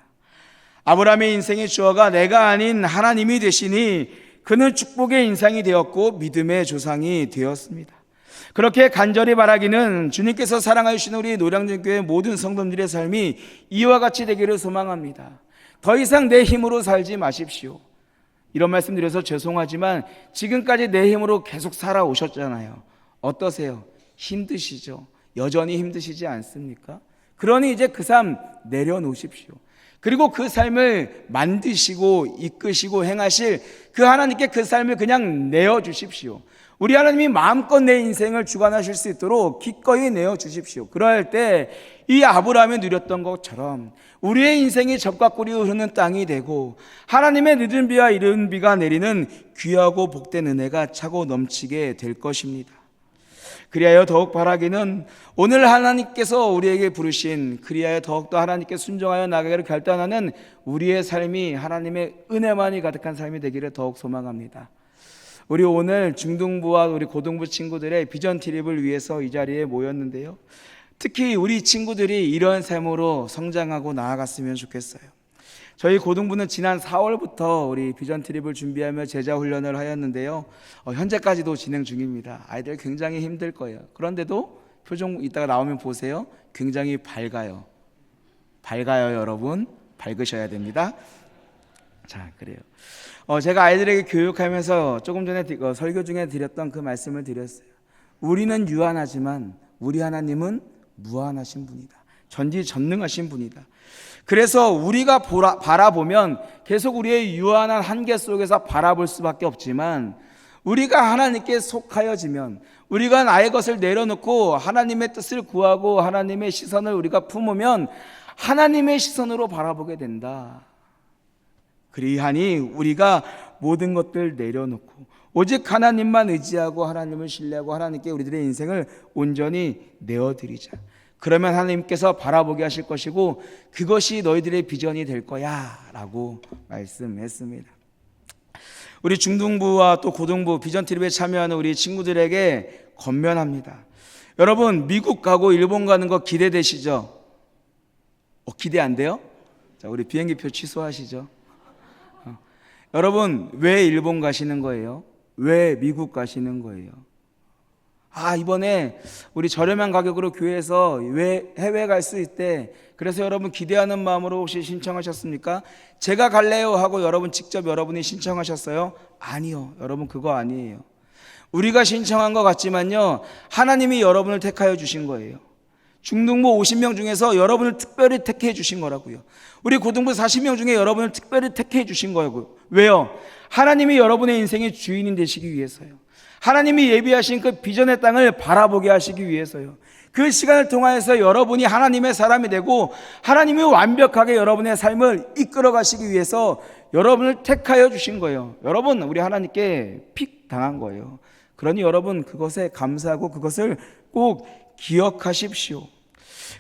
아브라함의 인생의 주어가 내가 아닌 하나님이 되시니 그는 축복의 인상이 되었고 믿음의 조상이 되었습니다. 그렇게 간절히 바라기는 주님께서 사랑하여 주시는 우리 노량진교회 모든 성도들의 삶이 이와 같이 되기를 소망합니다. 더 이상 내 힘으로 살지 마십시오. 이런 말씀 드려서 죄송하지만 지금까지 내 힘으로 계속 살아오셨잖아요. 어떠세요? 힘드시죠? 여전히 힘드시지 않습니까? 그러니 이제 그 삶 내려놓으십시오. 그리고 그 삶을 만드시고 이끄시고 행하실 그 하나님께 그 삶을 그냥 내어주십시오. 우리 하나님이 마음껏 내 인생을 주관하실 수 있도록 기꺼이 내어주십시오. 그럴 때 이 아브라함이 누렸던 것처럼 우리의 인생이 젖과 꿀이 흐르는 땅이 되고 하나님의 늦은 비와 이른 비가 내리는 귀하고 복된 은혜가 차고 넘치게 될 것입니다. 그리하여 더욱 바라기는 오늘 하나님께서 우리에게 부르신 그리하여 더욱더 하나님께 순종하여 나가기를 결단하는 우리의 삶이 하나님의 은혜만이 가득한 삶이 되기를 더욱 소망합니다. 우리 오늘 중등부와 우리 고등부 친구들의 비전 트립을 위해서 이 자리에 모였는데요, 특히 우리 친구들이 이런 삶으로 성장하고 나아갔으면 좋겠어요. 저희 고등부는 지난 4월부터 우리 비전 트립을 준비하며 제자 훈련을 하였는데요, 현재까지도 진행 중입니다. 아이들 굉장히 힘들 거예요. 그런데도 표정 이따가 나오면 보세요. 굉장히 밝아요. 여러분. 밝으셔야 됩니다. 자, 그래요. 제가 아이들에게 교육하면서 조금 전에 설교 중에 드렸던 그 말씀을 드렸어요. 우리는 유한하지만 우리 하나님은 무한하신 분이다. 전지전능하신 분이다. 그래서 우리가 바라보면 계속 우리의 유한한 한계 속에서 바라볼 수밖에 없지만 우리가 하나님께 속하여지면, 우리가 나의 것을 내려놓고 하나님의 뜻을 구하고 하나님의 시선을 우리가 품으면 하나님의 시선으로 바라보게 된다. 그리하니 우리가 모든 것들 내려놓고 오직 하나님만 의지하고 하나님을 신뢰하고 하나님께 우리들의 인생을 온전히 내어드리자. 그러면 하나님께서 바라보게 하실 것이고 그것이 너희들의 비전이 될 거야 라고 말씀했습니다. 우리 중등부와 또 고등부 비전 트립에 참여하는 우리 친구들에게 권면합니다. 여러분, 미국 가고 일본 가는 거 기대되시죠? 기대 안 돼요? 자, 우리 비행기표 취소하시죠. 여러분, 왜 일본 가시는 거예요? 왜 미국 가시는 거예요? 이번에 우리 저렴한 가격으로 교회에서 왜 해외 갈 수 있대. 그래서 여러분 기대하는 마음으로 혹시 신청하셨습니까? 제가 갈래요 하고 여러분 직접 여러분이 신청하셨어요? 아니요. 여러분 그거 아니에요. 우리가 신청한 것 같지만요, 하나님이 여러분을 택하여 주신 거예요. 중등부 50명 중에서 여러분을 특별히 택해 주신 거라고요. 우리 고등부 40명 중에 여러분을 특별히 택해 주신 거라고요. 왜요? 하나님이 여러분의 인생의 주인이 되시기 위해서요. 하나님이 예비하신 그 비전의 땅을 바라보게 하시기 위해서요. 그 시간을 통하여서 여러분이 하나님의 사람이 되고 하나님이 완벽하게 여러분의 삶을 이끌어 가시기 위해서 여러분을 택하여 주신 거예요. 여러분, 우리 하나님께 픽 당한 거예요. 그러니 여러분 그것에 감사하고 그것을 꼭 기억하십시오.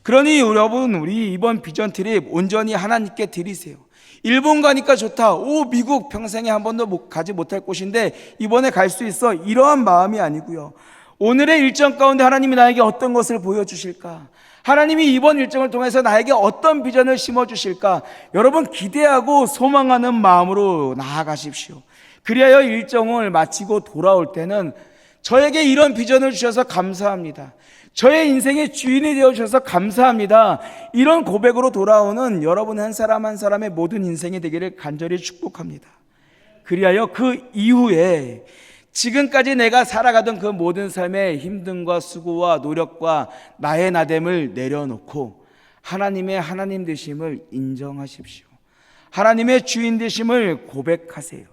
그러니 여러분 우리 이번 비전 트립 온전히 하나님께 드리세요. 일본 가니까 좋다. 오, 미국 평생에 한 번도 가지 못할 곳인데 이번에 갈 수 있어. 이러한 마음이 아니고요. 오늘의 일정 가운데 하나님이 나에게 어떤 것을 보여주실까? 하나님이 이번 일정을 통해서 나에게 어떤 비전을 심어주실까? 여러분 기대하고 소망하는 마음으로 나아가십시오. 그리하여 일정을 마치고 돌아올 때는 저에게 이런 비전을 주셔서 감사합니다. 저의 인생의 주인이 되어주셔서 감사합니다. 이런 고백으로 돌아오는 여러분 한 사람 한 사람의 모든 인생이 되기를 간절히 축복합니다. 그리하여 그 이후에 지금까지 내가 살아가던 그 모든 삶의 힘듦과 수고와 노력과 나의 나됨을 내려놓고 하나님의 하나님 되심을 인정하십시오. 하나님의 주인 되심을 고백하세요.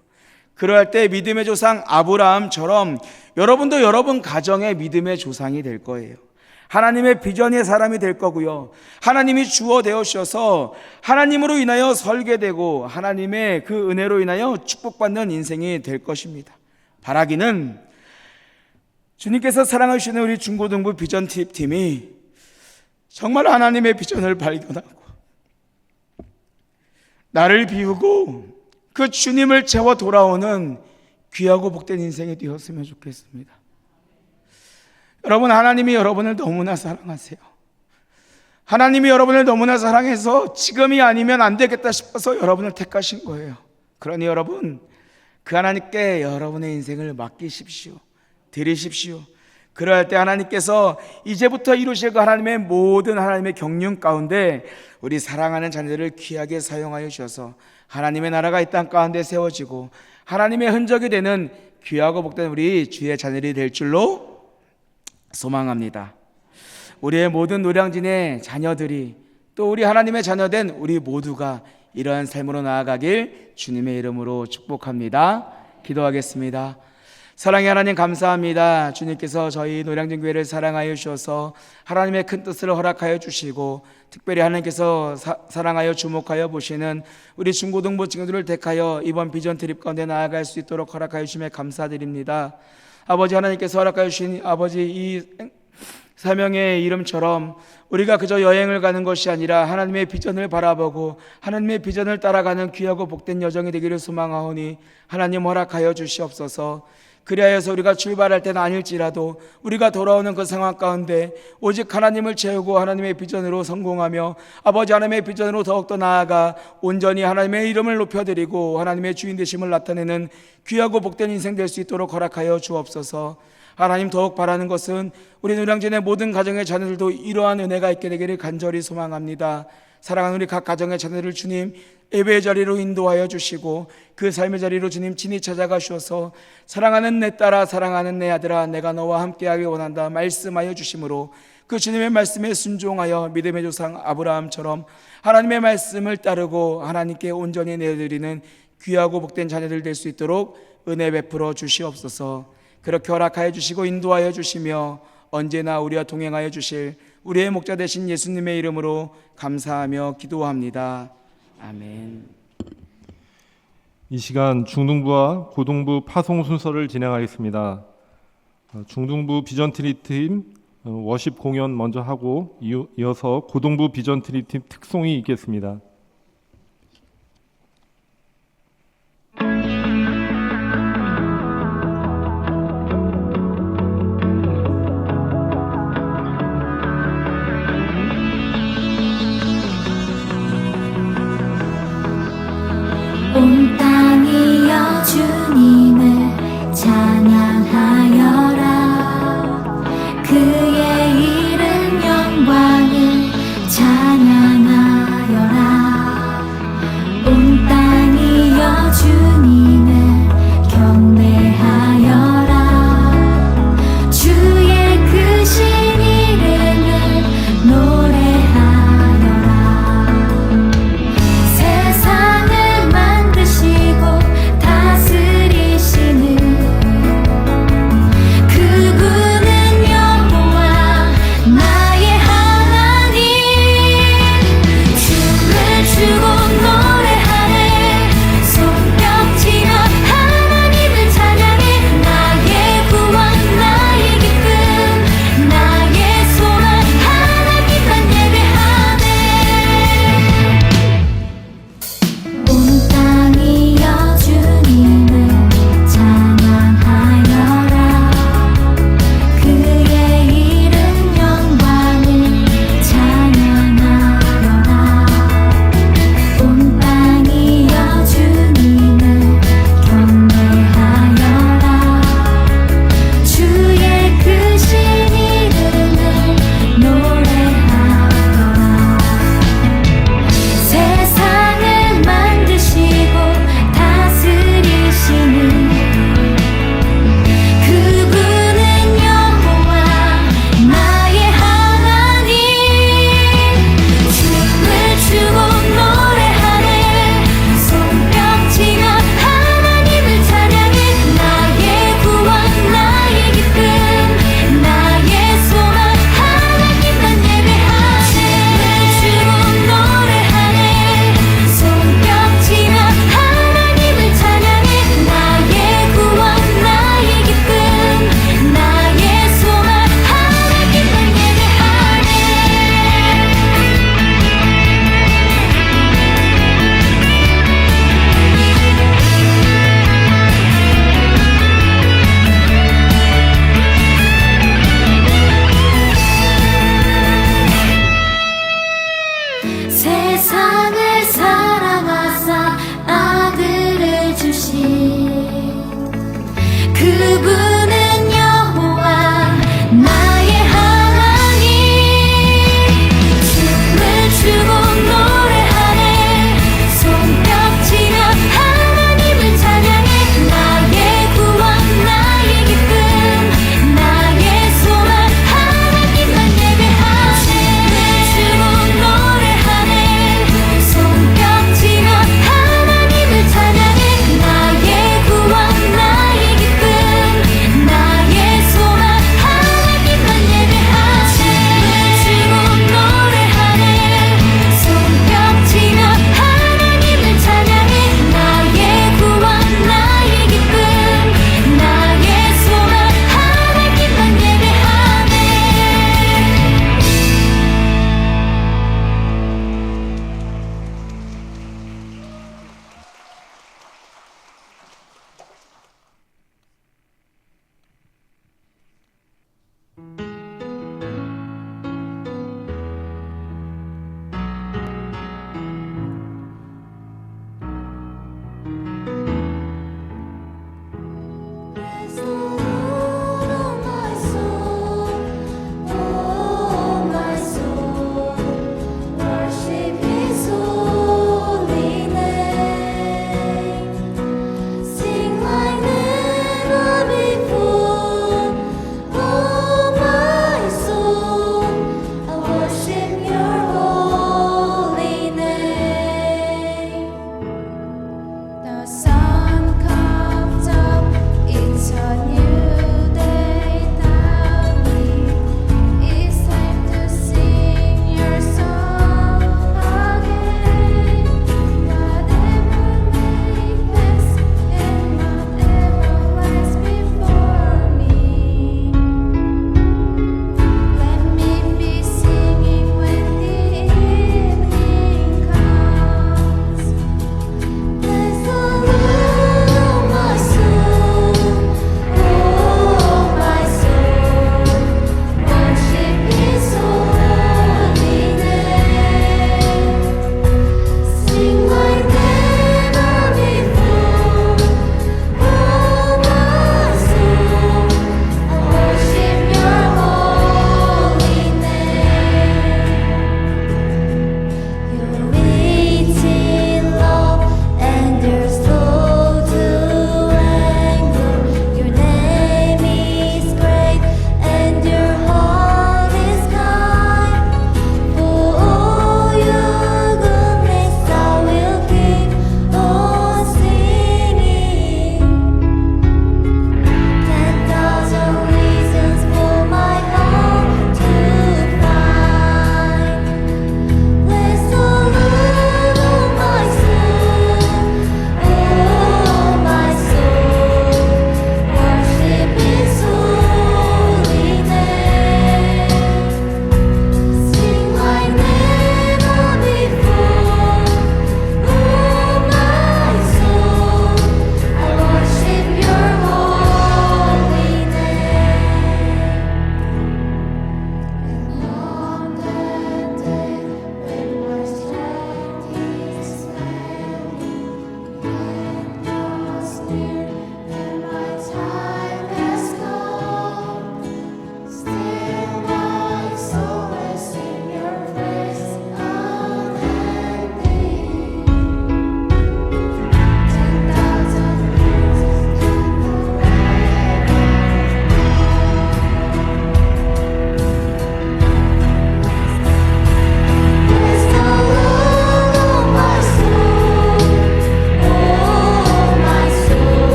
그러할 때 믿음의 조상 아브라함처럼 여러분도 여러분 가정의 믿음의 조상이 될 거예요. 하나님의 비전의 사람이 될 거고요. 하나님이 주어 되어주셔서 하나님으로 인하여 설계되고 하나님의 그 은혜로 인하여 축복받는 인생이 될 것입니다. 바라기는 주님께서 사랑하시는 우리 중고등부 비전 팀이 정말 하나님의 비전을 발견하고 나를 비우고 그 주님을 채워 돌아오는 귀하고 복된 인생이 되었으면 좋겠습니다. 여러분, 하나님이 여러분을 너무나 사랑하세요. 하나님이 여러분을 너무나 사랑해서 지금이 아니면 안 되겠다 싶어서 여러분을 택하신 거예요. 그러니 여러분, 그 하나님께 여러분의 인생을 맡기십시오. 드리십시오. 그럴 때 하나님께서 이제부터 이루실 그 하나님의 모든 하나님의 경륜 가운데 우리 사랑하는 자녀들을 귀하게 사용하여 주셔서 하나님의 나라가 이 땅 가운데 세워지고 하나님의 흔적이 되는 귀하고 복된 우리 주의 자녀들이 될 줄로 소망합니다. 우리의 모든 노량진의 자녀들이 또 우리 하나님의 자녀된 우리 모두가 이러한 삶으로 나아가길 주님의 이름으로 축복합니다. 기도하겠습니다. 사랑의 하나님 감사합니다. 주님께서 저희 노량진 교회를 사랑하여 주셔서 하나님의 큰 뜻을 허락하여 주시고 특별히 하나님께서 사랑하여 주목하여 보시는 우리 중고등부 친구들을 택하여 이번 비전 트립 가운데 나아갈 수 있도록 허락하여 주심에 감사드립니다. 아버지, 하나님께서 허락하여 주신 아버지 이 사명의 이름처럼 우리가 그저 여행을 가는 것이 아니라 하나님의 비전을 바라보고 하나님의 비전을 따라가는 귀하고 복된 여정이 되기를 소망하오니 하나님 허락하여 주시옵소서. 그리하여서 우리가 출발할 때는 아닐지라도 우리가 돌아오는 그 상황 가운데 오직 하나님을 채우고 하나님의 비전으로 성공하며 아버지 하나님의 비전으로 더욱더 나아가 온전히 하나님의 이름을 높여드리고 하나님의 주인 되심을 나타내는 귀하고 복된 인생 될 수 있도록 허락하여 주옵소서. 하나님, 더욱 바라는 것은 우리 노량진의 모든 가정의 자녀들도 이러한 은혜가 있게 되기를 간절히 소망합니다. 사랑하는 우리 각 가정의 자녀를 주님 예배의 자리로 인도하여 주시고 그 삶의 자리로 주님 친히 찾아가 주셔서 사랑하는 내 딸아, 사랑하는 내 아들아, 내가 너와 함께하기 원한다 말씀하여 주심으로 그 주님의 말씀에 순종하여 믿음의 조상 아브라함처럼 하나님의 말씀을 따르고 하나님께 온전히 내어드리는 귀하고 복된 자녀들 될 수 있도록 은혜 베풀어 주시옵소서. 그렇게 허락하여 주시고 인도하여 주시며 언제나 우리와 동행하여 주실 우리의 목자 되신 예수님의 이름으로 감사하며 기도합니다. 아멘. 이 시간 중등부와 고등부 파송 순서를 진행하겠습니다. 중등부 비전 트립 팀 워십 공연 먼저 하고 이어서 고등부 비전 트립 팀 특송이 있겠습니다. 온 땅이여 주님을 찬양하여라. 그의 이름 영광을 찬양하여라.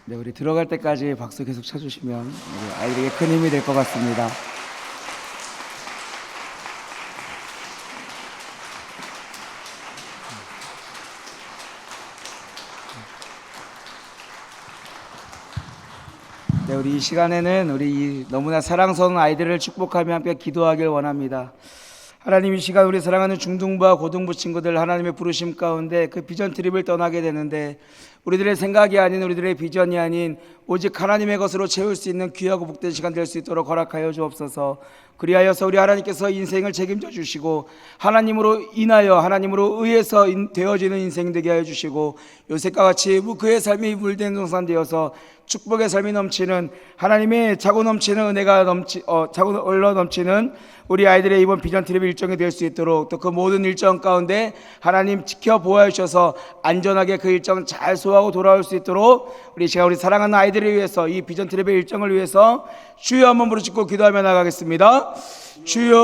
네, 우리 들어갈 때까지 박수 계속 쳐주시면 우리 아이들에게 큰 힘이 될 것 같습니다. 네, 우리 이 시간에는 우리 이 너무나 사랑스러운 아이들을 축복하며 함께 기도하길 원합니다. 하나님, 이 시간 우리 사랑하는 중등부와 고등부 친구들 하나님의 부르심 가운데 그 비전 트립을 떠나게 되는데 우리들의 생각이 아닌, 우리들의 비전이 아닌 오직 하나님의 것으로 채울 수 있는 귀하고 복된 시간 될 수 있도록 허락하여 주옵소서. 그리하여서 우리 하나님께서 인생을 책임져 주시고 하나님으로 인하여, 하나님으로 의해서 되어지는 인생 되게 하여 주시고 요셉과 같이 그의 삶이 물된 동산 되어서 축복의 삶이 넘치는, 하나님의 차고 넘치는 은혜가 차고 흘러 넘치는 우리 아이들의 이번 비전 트립 일정이 될 수 있도록, 또 그 모든 일정 가운데 하나님 지켜 보호해 주셔서 안전하게 그 일정 잘 소화하고 돌아올 수 있도록 우리 시간 우리 사랑하는 아이들을 위해서, 이 비전 트립의 일정을 위해서 주여 한번 부르짖고 기도하며 나가겠습니다. 주여,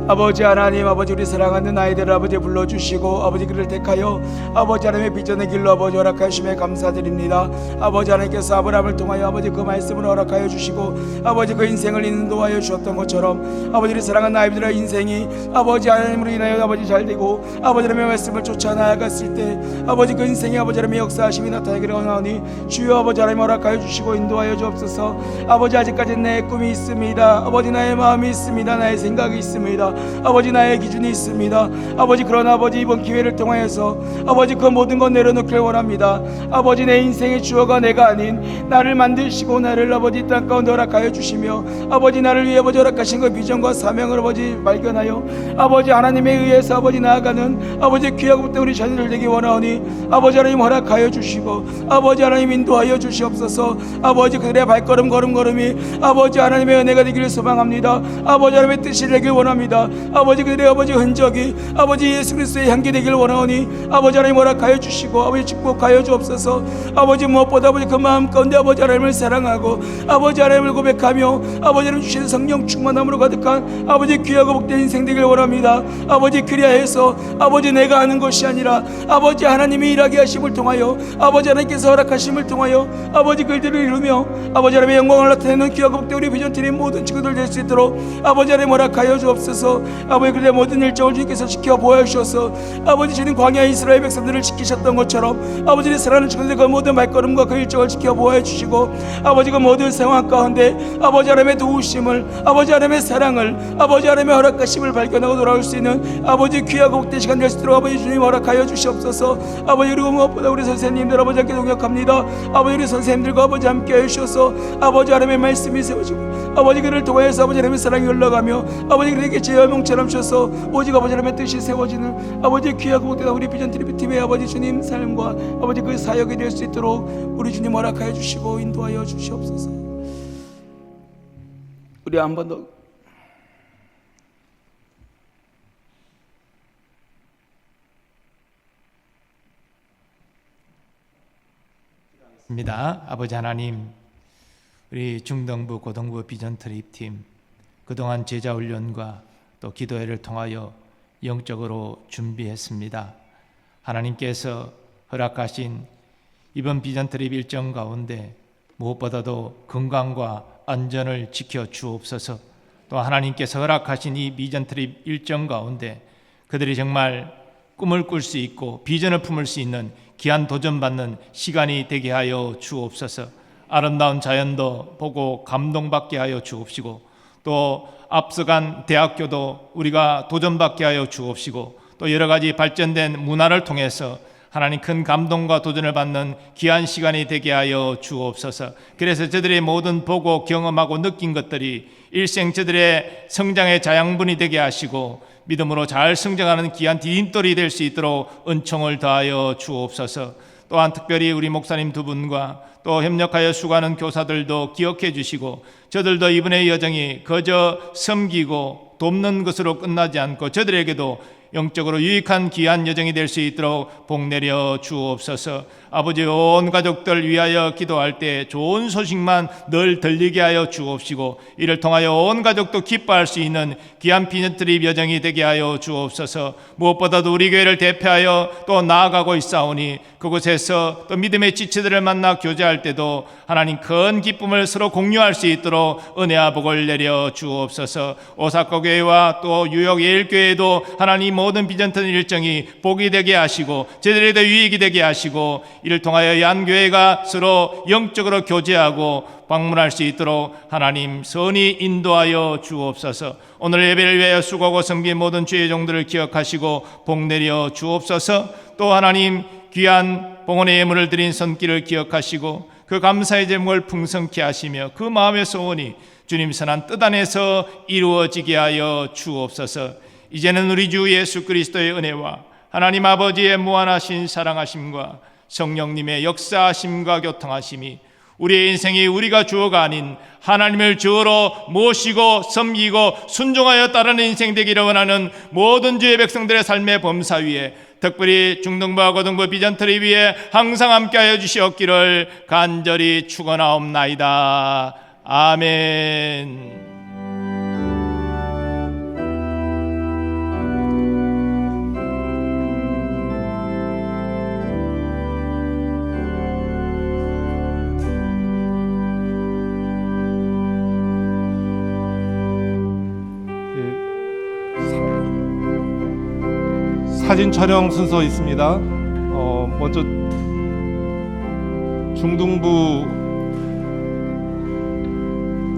아버지 하나님, 아버지 우리 사랑하는 아이들을 아버지 불러주시고 아버지 그를 택하여 아버지 하나님의 비전의 길로 아버지 허락하심에 감사드립니다. 아버지 하나님께서 아브라함을 통하여 아버지 그 말씀을 허락하여 주시고 아버지 그 인생을 인도하여 주셨던 것처럼 아버지 우리 사랑하는 아이들의 인생이 아버지 하나님으로 인하여 아버지 잘되고 아버지 하나님의 말씀을 쫓아 나아갔을 때 아버지 그 인생이 아버지 하나님의 역사하심이 나타나기를 원하오니 주여 아버지 하나님 허락하여 주시고 인도하여 주옵소서. 아버지 아직까지 내 꿈이 있습니다. 아버지 나의 마음이 있습니다. 나의 생각이 있습니다. 아버지 나의 기준이 있습니다. 아버지 그러나 아버지 이번 기회를 통하여서 아버지 그 모든 것 내려놓기를 원합니다. 아버지 내 인생의 주어가 내가 아닌 나를 만드시고 나를 아버지 땅 가운데 허락하여 주시며 아버지 나를 위해 아버지 허락하신 그 비전과 사명을 아버지 발견하여 아버지 하나님에 의해서 아버지 나아가는 아버지 귀하고 복된 우리 자녀들 되기 원하오니 아버지 하나님 허락하여 주시고 아버지 하나님 인도하여 주시옵소서. 아버지 그들의 발걸음 걸음걸음이 아버지 하나님의 은혜가 되기를 소망합니다. 아버지 하나님의 뜻이 되길 원합니다. 아버지 그들의 아버지 흔적이 아버지 예수 그리스도의 향기 되길 원하오니 아버지 하나님 허락하여 주시고 아버지 축복하여 주옵소서. 아버지 무엇보다 아버지 그 마음 가운데 아버지 하나님을 사랑하고 아버지 하나님을 고백하며 아버지 하나님 주시는 성령 충만함으로 가득한 아버지 귀하고 복된 인생 되길 원합니다. 아버지 그리하여서 아버지 내가 하는 것이 아니라 아버지 하나님이 일하게 하심을 통하여 아버지 하나님께서 허락하심을 통하여 아버지 그들을 이루며 아버지 하나님의 영광을 나타내는 귀하고 복된 우리 비전 트립 모든 친구들 될 수 있도록 아버지 하나님 허락하여 주옵소서. 아버지 그들의 모든 일정을 주님께서 지켜 보여 주셔서 아버지 주님 광야 이스라엘 백성들을 지키셨던 것처럼 아버지의 사랑하는 친구들 그 모든 발걸음과 그 일정을 지켜 보여 주시고 아버지 그 모든 상황 가운데 아버지 하나님의 도우심을 아버지 하나님의 사랑을 아버지 하나님의 허락하심을 발견하고 돌아올 수 있는 아버지 귀하고 복된 시간 될 수 있도록 아버지 주님 허락하여 주시옵소서. 아버지 그리고 무엇보다 우리 선생님들 아버지 함께 동역합니다. 아버지 우리 선생님들과 아버지 함께 해주셔서 아버지 하나님의 말씀이 세워지고 아버지 그를 통하여서 아버지 하나님의 사랑이 흘러가며 아버지 그에게 제어명처럼 주셔서 오직 아버지 하나님의 뜻이 세워지는 아버지 귀하고 복된 우리 비전 트립 팀의 아버지 주님 삶과 아버지 그 사역이 될 수 있도록 우리 주님 허락하여 주시고 인도하여 주시옵소서. 우리 한 번 더 입니다. 아버지 하나님, 우리 중등부 고등부 비전 트립 팀 그동안 제자 훈련과 또 기도회를 통하여 영적으로 준비했습니다. 하나님께서 허락하신 이번 비전 트립 일정 가운데 무엇보다도 건강과 안전을 지켜 주옵소서. 또 하나님께서 허락하신 이 비전 트립 일정 가운데 그들이 정말 꿈을 꿀 수 있고 비전을 품을 수 있는 귀한 도전받는 시간이 되게 하여 주옵소서. 아름다운 자연도 보고 감동받게 하여 주옵시고 또 앞서간 대학교도 우리가 도전받게 하여 주옵시고 또 여러 가지 발전된 문화를 통해서 하나님 큰 감동과 도전을 받는 귀한 시간이 되게 하여 주옵소서. 그래서 저들의 모든 보고 경험하고 느낀 것들이 일생 저들의 성장의 자양분이 되게 하시고 믿음으로 잘 성장하는 귀한 디딤돌이 될 수 있도록 은총을 더하여 주옵소서. 또한 특별히 우리 목사님 두 분과 또 협력하여 수고하는 교사들도 기억해 주시고 저들도 이번의 여정이 그저 섬기고 돕는 것으로 끝나지 않고 저들에게도 영적으로 유익한 귀한 여정이 될 수 있도록 복내려 주옵소서. 아버지, 온 가족들 위하여 기도할 때 좋은 소식만 늘 들리게 하여 주옵시고, 이를 통하여 온 가족도 기뻐할 수 있는 귀한 비전트립 여정이 되게 하여 주옵소서. 무엇보다도 우리 교회를 대표하여 또 나아가고 있사오니, 그곳에서 또 믿음의 지체들을 만나 교제할 때도 하나님 큰 기쁨을 서로 공유할 수 있도록 은혜와 복을 내려 주옵소서. 오사카 교회와 또 뉴욕 예일교회도 하나님 모든 비전트립 일정이 복이 되게 하시고 제들에도 유익이 되게 하시고, 이를 통하여 얀교회가 서로 영적으로 교제하고 방문할 수 있도록 하나님 선히 인도하여 주옵소서. 오늘 예배를 위하여 수고하고 섬긴 모든 주의 종들을 기억하시고 복내려 주옵소서. 또 하나님 귀한 봉헌의 예물을 드린 손길을 기억하시고 그 감사의 제목을 풍성케 하시며 그 마음의 소원이 주님 선한 뜻 안에서 이루어지게 하여 주옵소서. 이제는 우리 주 예수 그리스도의 은혜와 하나님 아버지의 무한하신 사랑하심과 성령님의 역사하심과 교통하심이 우리의 인생이 우리가 주어가 아닌 하나님을 주어로 모시고 섬기고 순종하여 따르는 인생 되기를 원하는 모든 주의 백성들의 삶의 범사 위에, 특별히 중등부와 고등부 비전트립 위에 항상 함께하여 주시옵기를 간절히 축원하옵나이다. 아멘. 사진 촬영 순서 있습니다. 먼저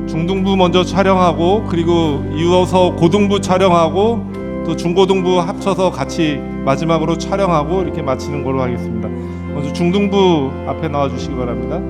중등부 먼저 촬영하고, 그리고 이어서 고등부 촬영하고, 또 중고등부 합쳐서 같이 마지막으로 촬영하고 이렇게 마치는 걸로 하겠습니다. 먼저 중등부 앞에 나와 주시기 바랍니다.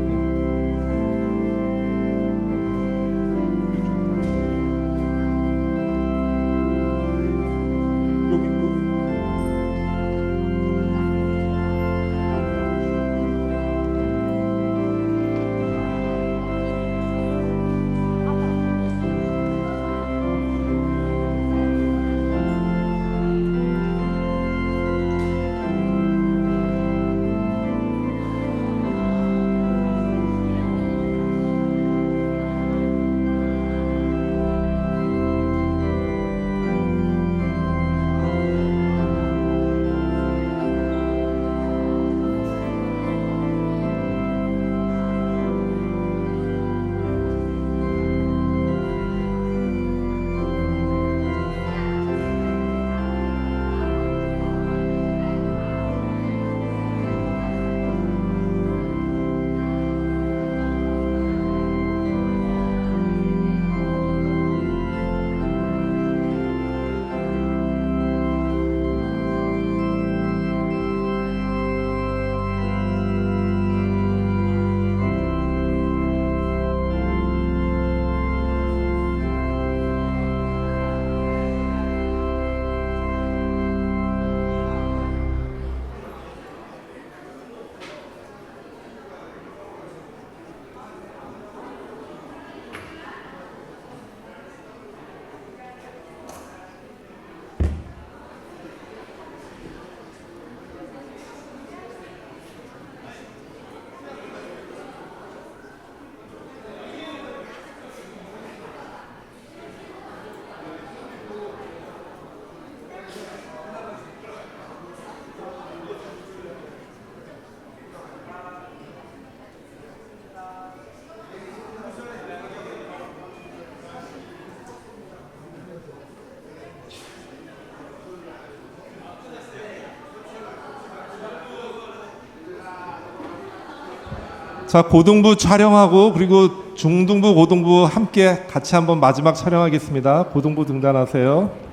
자, 고등부 촬영하고 그리고 중등부, 고등부 함께 같이 한번 마지막 촬영하겠습니다. 고등부 등단하세요.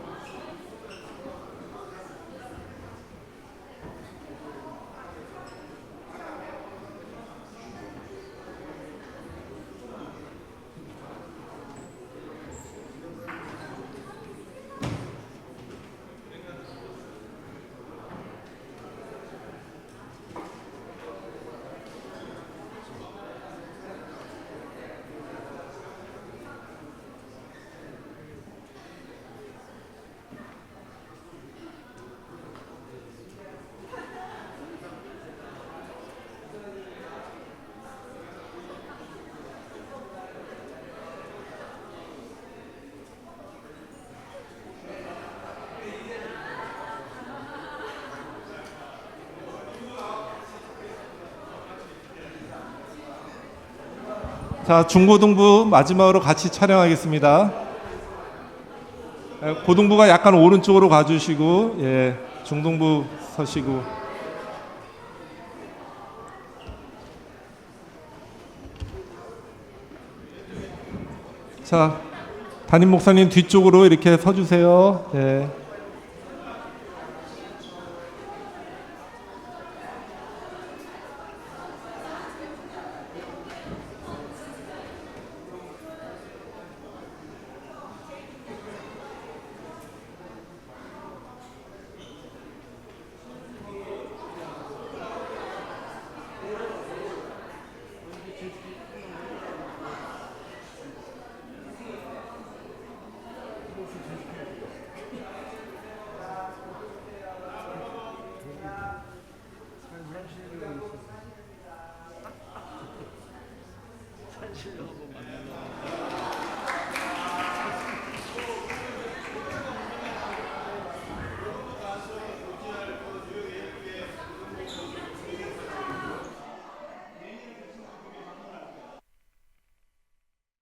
자, 중고등부 마지막으로 같이 촬영하겠습니다. 고등부가 약간 오른쪽으로 가주시고, 예, 중등부 서시고. 자, 담임 목사님 뒤쪽으로 이렇게 서주세요. 예.